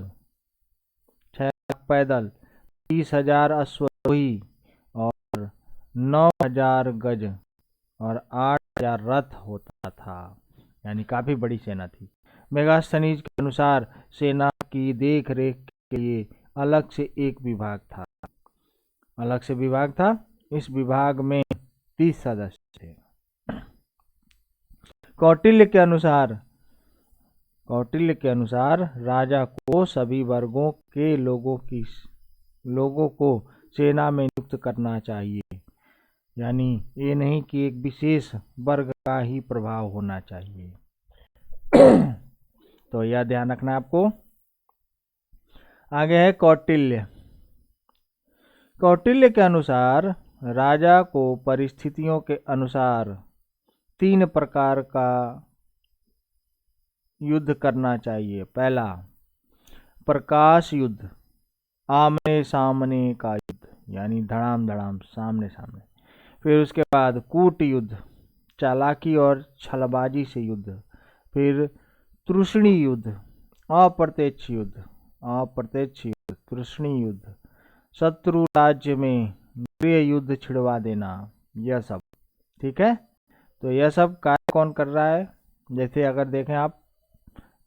30,000 अश्वारोही और 9,000 गज और 8,000 रथ होता था, यानी काफी बड़ी सेना थी। मेगास्थनीज के अनुसार सेना की देख रेख के लिए अलग से एक विभाग था, अलग से विभाग था। इस विभाग में 30 सदस्य थे। कौटिल्य के अनुसार राजा को सभी वर्गों के लोगों को सेना में नियुक्त करना चाहिए, यानी ये नहीं कि एक विशेष वर्ग का ही प्रभाव होना चाहिए। तो यह ध्यान रखना आपको। आगे है कौटिल्य। कौटिल्य के अनुसार राजा को परिस्थितियों के अनुसार 3 प्रकार का युद्ध करना चाहिए। पहला, प्रकाश युद्ध, आमने सामने का युद्ध, यानी धड़ाम धड़ाम सामने सामने। फिर उसके बाद कूट युद्ध, चालाकी और छलबाजी से युद्ध। फिर तृष्णी युद्ध, अप्रत्यक्ष युद्ध, तृष्णी युद्ध, शत्रु राज्य में गृह युद्ध छिड़वा देना, यह सब। ठीक है, तो यह सब कार्य कौन कर रहा है? जैसे अगर देखें आप,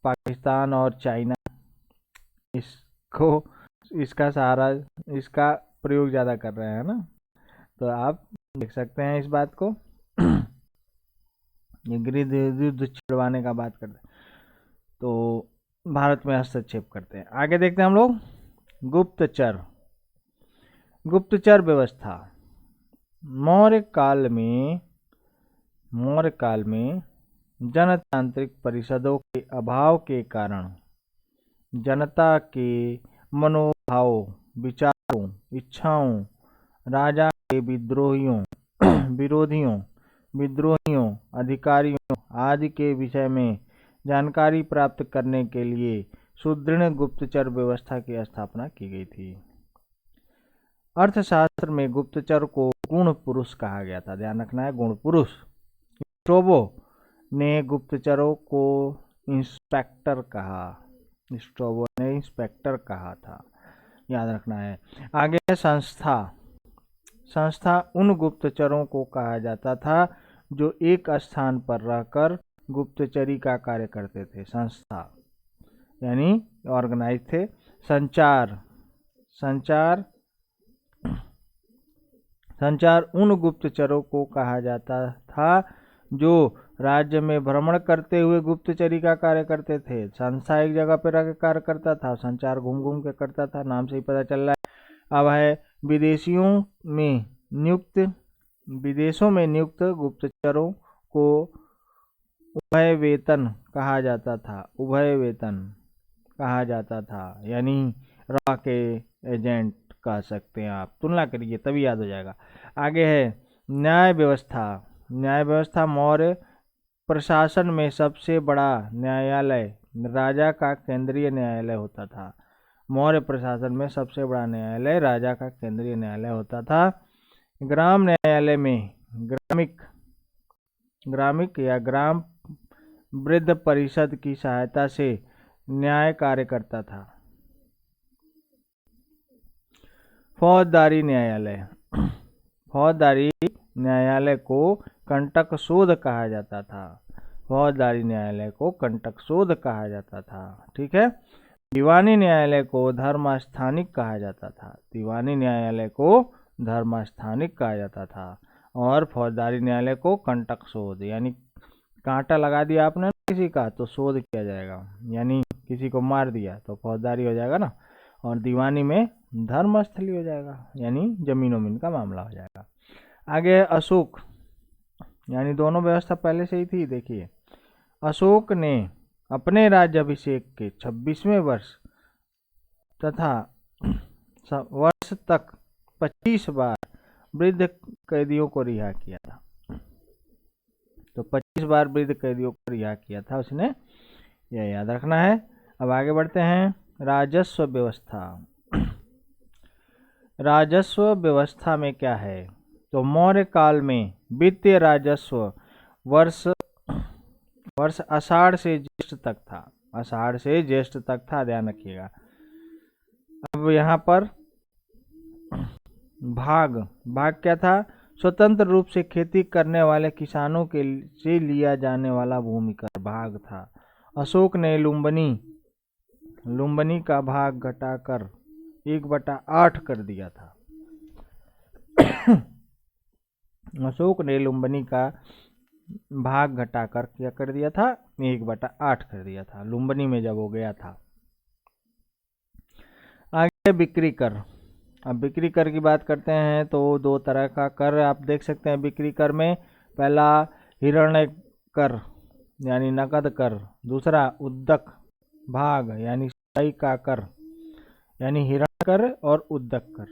पाकिस्तान और चाइना इसका सहारा, इसका प्रयोग ज़्यादा कर रहे हैं ना, तो आप देख सकते हैं इस बात को। ये गृह युद्ध छिड़वाने का बात करते हैं, तो भारत में हस्तक्षेप करते हैं। आगे देखते हैं हम लोग गुप्तचर व्यवस्था। मौर्य काल में जनतांत्रिक परिषदों के अभाव के कारण जनता के मनोभावों, विचारों, इच्छाओं राजा के विद्रोहियों, अधिकारियों आदि के विषय में जानकारी प्राप्त करने के लिए सुदृढ़ गुप्तचर व्यवस्था की स्थापना की गई थी। अर्थशास्त्र में गुप्तचर को गुण पुरुष कहा गया था, ध्यान रखना है, गुण पुरुष। स्ट्रोबो ने गुप्तचरों को इंस्पेक्टर कहा था, याद रखना है। आगे है संस्था उन गुप्तचरों को कहा जाता था जो एक स्थान पर रहकर गुप्तचरी का कार्य करते थे। संस्था यानी ऑर्गेनाइज थे। संचार उन गुप्तचरों को कहा जाता था जो राज्य में भ्रमण करते हुए गुप्तचरी का कार्य करते थे। संस्था एक जगह पर रहकर कार्य करता था, संचार घूम घूम के करता था, नाम से ही पता चल रहा है। अब है विदेशों में नियुक्त गुप्तचरों को उभय वेतन कहा जाता था, यानी रॉ के एजेंट कह सकते हैं आप। तुलना करिए तभी याद हो जाएगा। आगे है न्याय व्यवस्था। मौर्य प्रशासन में सबसे बड़ा न्यायालय राजा का केंद्रीय न्यायालय होता था। मौर्य प्रशासन में सबसे बड़ा न्यायालय राजा का केंद्रीय न्यायालय होता था। ग्राम न्यायालय में ग्रामिक या ग्राम वृद्ध परिषद की सहायता से न्याय कार्य करता था। फौजदारी न्यायालय को कंटक शोध कहा जाता था। ठीक है। दीवानी न्यायालय को धर्मस्थानिक कहा जाता था और फौजदारी न्यायालय को कंटक शोध, यानी कांटा लगा दिया आपने किसी का तो शोध किया जाएगा, यानी किसी को मार दिया तो फौजदारी हो जाएगा ना, और दीवानी में धर्मस्थली हो जाएगा, यानी जमीन वमीन का मामला हो जाएगा। आगे अशोक, यानी दोनों व्यवस्था पहले से ही थी। देखिए, अशोक ने अपने राज्याभिषेक के 26वें वर्ष तथा वर्ष तक 25 बार वृद्ध कैदियों को रिहा किया था। तो 25 बार वृद्ध कैदियों को रिहा किया था उसने, यह याद रखना है। अब आगे बढ़ते हैं। राजस्व व्यवस्था में क्या है? तो मौर्य काल में वित्तीय राजस्व वर्ष आषाढ़ से ज्येष्ठ तक था, ध्यान रखिएगा। अब यहाँ पर भाग क्या था? स्वतंत्र रूप से खेती करने वाले किसानों के से लिया जाने वाला भूमि कर भाग था। अशोक ने लुम्बनी का भाग घटाकर 1/8 कर दिया था। अशोक ने लुम्बनी का भाग घटाकर क्या कर दिया था? 1/8 कर दिया था, लुम्बनी में जब हो गया था। आगे बिक्री कर। अब बिक्री कर की बात करते हैं तो 2 तरह का कर आप देख सकते हैं बिक्री कर में। पहला हिरण्य कर यानी नकद कर, दूसरा उद्दक भाग यानी सिंचाई का कर यानी हिरण्य कर और उद्दक कर।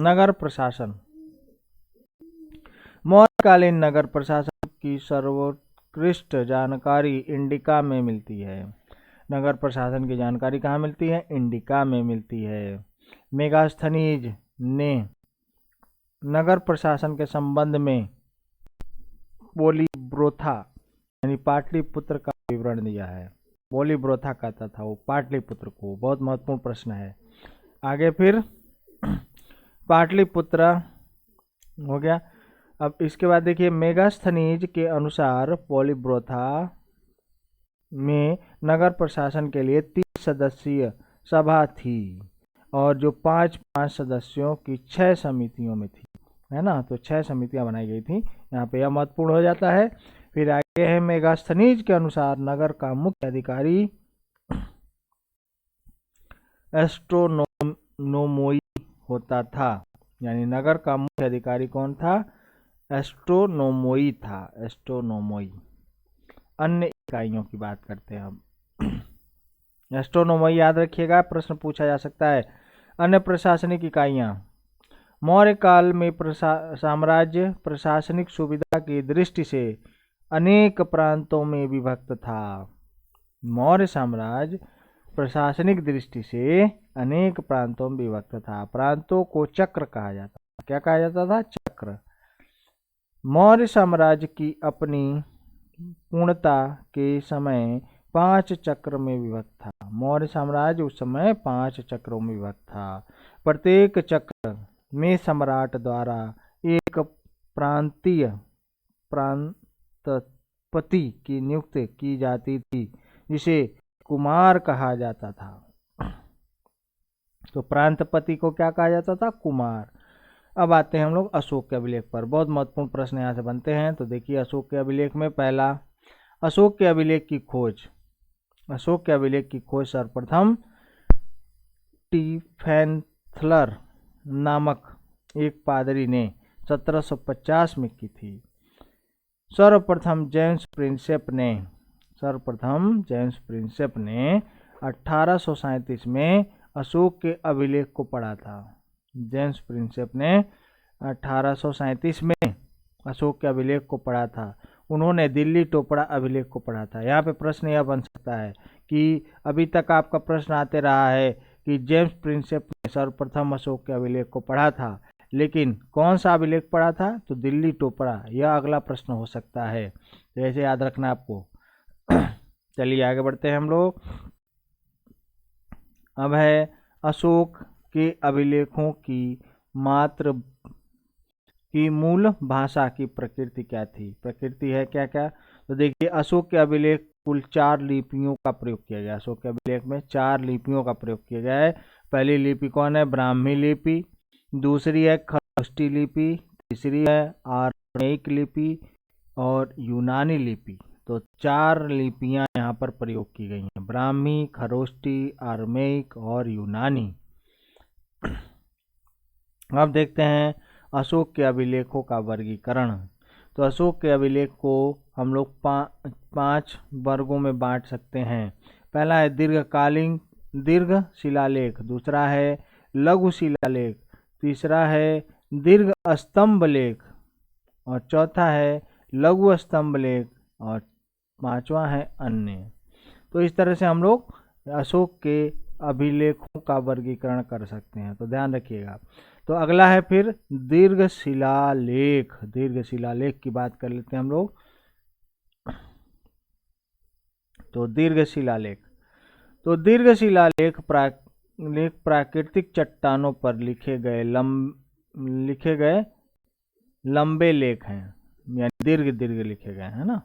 नगर प्रशासन। मौर्यकालीन नगर प्रशासन की सर्वोत्कृष्ट जानकारी इंडिका में मिलती है। नगर प्रशासन की जानकारी कहाँ मिलती है? इंडिका में मिलती है। मेगास्थनीज ने नगर प्रशासन के संबंध में पोलीब्रोथा यानी पाटलिपुत्र का विवरण दिया है। पोलीब्रोथा कहता था वो पाटलिपुत्र को, बहुत महत्वपूर्ण प्रश्न है। आगे फिर पाटलिपुत्र हो गया। अब इसके बाद देखिए, मेगास्थनीज के अनुसार पोलीब्रोथा में नगर प्रशासन के लिए 30 सदस्यीय सभा थी और जो 5-5 सदस्यों की 6 समितियों में थी, है ना। तो 6 समितियां बनाई गई थी। यहाँ पे यह महत्वपूर्ण हो जाता है। फिर आगे है, मेगास्थनीज के अनुसार नगर का मुख्य अधिकारी एस्ट्रोनोमोई होता था, यानी नगर का मुख्य अधिकारी कौन था? एस्ट्रोनोमोई था, एस्ट्रोनोमोई। अन्य इकाइयों की बात करते हैं हम। एस्ट्रोनोमोई याद रखिएगा, प्रश्न पूछा जा सकता है। अन्य प्रशासनिक इकाइयां मौर्य काल में साम्राज्य प्रशासनिक सुविधा की दृष्टि से अनेक प्रांतों में विभक्त था। मौर्य साम्राज्य प्रशासनिक दृष्टि से अनेक प्रांतों में विभक्त था। प्रांतों को चक्र कहा जाता था। क्या कहा जाता था? चक्र। मौर्य साम्राज्य की अपनी पूर्णता के समय 5 चक्र में विभक्त था। मौर्य साम्राज्य उस समय 5 चक्रों में विभक्त था। प्रत्येक चक्र में सम्राट द्वारा एक प्रांतपति की नियुक्ति की जाती थी, जिसे कुमार कहा जाता था। तो प्रांतपति को क्या कहा जाता था? कुमार। अब आते हैं हम लोग अशोक के अभिलेख पर। बहुत महत्वपूर्ण प्रश्न यहाँ से बनते हैं। तो देखिए, अशोक के अभिलेख में पहला, अशोक के अभिलेख की खोज। अशोक के अभिलेख की खोज सर्वप्रथम टीफेंथलर नामक एक पादरी ने 1750 में की थी। सर्वप्रथम जेम्स प्रिंसेप ने 1837 में अशोक के अभिलेख को पढ़ा था। जेम्स प्रिंसेप ने 1837 में अशोक के अभिलेख को पढ़ा था। उन्होंने दिल्ली टोपड़ा अभिलेख को पढ़ा था। यहाँ पे प्रश्न यह बन सकता है कि अभी तक आपका प्रश्न आते रहा है कि जेम्स प्रिंसेप ने सर्वप्रथम अशोक के अभिलेख को पढ़ा था, लेकिन कौन सा अभिलेख पढ़ा था? तो दिल्ली टोपड़ा। यह अगला प्रश्न हो सकता है, तो ऐसे याद रखना आपको। चलिए आगे बढ़ते हैं हम लोग। अब है अशोक के अभिलेखों की मूल भाषा की प्रकृति क्या थी? प्रकृति है क्या क्या? तो देखिए, अशोक के अभिलेख कुल 4 लिपियों का प्रयोग किया गया। अशोक के अभिलेख में 4 लिपियों का प्रयोग किया गया है। पहली लिपि कौन है? ब्राह्मी लिपि। दूसरी है खरोष्टी लिपि। तीसरी है आर्मेयिक लिपि और यूनानी लिपि। तो 4 लिपियां यहाँ पर प्रयोग की गई हैं: ब्राह्मी, खरोष्टी, आर्मेयिक और यूनानी। अब देखते हैं अशोक के अभिलेखों का वर्गीकरण। तो अशोक के अभिलेख को हम लोग 5 वर्गों में बांट सकते हैं। पहला है दीर्घ शिलालेख, दूसरा है लघु शिलालेख, तीसरा है दीर्घ स्तंभ लेख और चौथा है लघु स्तंभ लेख और 5वां है अन्य। तो इस तरह से हम लोग अशोक के अभिलेखों का वर्गीकरण कर सकते हैं। तो ध्यान रखिएगा। तो अगला है फिर दीर्घ शिलालेख। दीर्घ शिलालेख की बात कर लेते हैं हम लोग। तो दीर्घ शिलालेख प्राकृतिक चट्टानों पर लिखे गए लंबे लेख हैं, यानी दीर्घ लिखे गए हैं ना।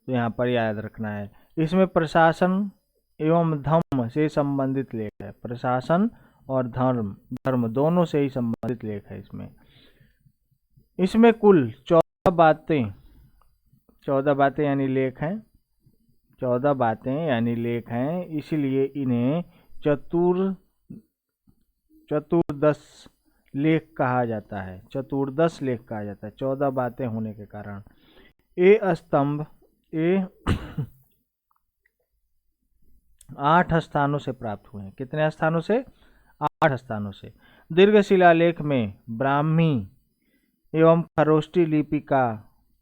तो यहाँ पर याद रखना है। इसमें प्रशासन एवं धर्म से संबंधित लेख है। प्रशासन और धर्म दोनों से ही संबंधित लेख है इसमें कुल 14 बातें यानी लेख हैं। 14 बातें यानी लेख हैं, इसलिए इन्हें चतुर्दश लेख कहा जाता है। 14 बातें होने के कारण। ये 8 स्थानों से प्राप्त हुए हैं। कितने स्थानों से? 8 स्थानों से। दीर्घ शिलालेख में ब्राह्मी एवं खरोष्टी लिपि का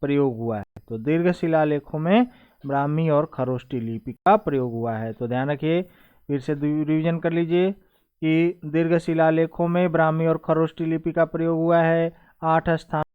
प्रयोग हुआ है। तो दीर्घ शिलालेखों में ब्राह्मी और खरोष्टी लिपि का प्रयोग हुआ है। तो ध्यान रखिए, फिर से रिवीजन कर लीजिए कि दीर्घ शिलालेखों में ब्राह्मी और खरोष्टी लिपि का प्रयोग हुआ है। 8 स्थान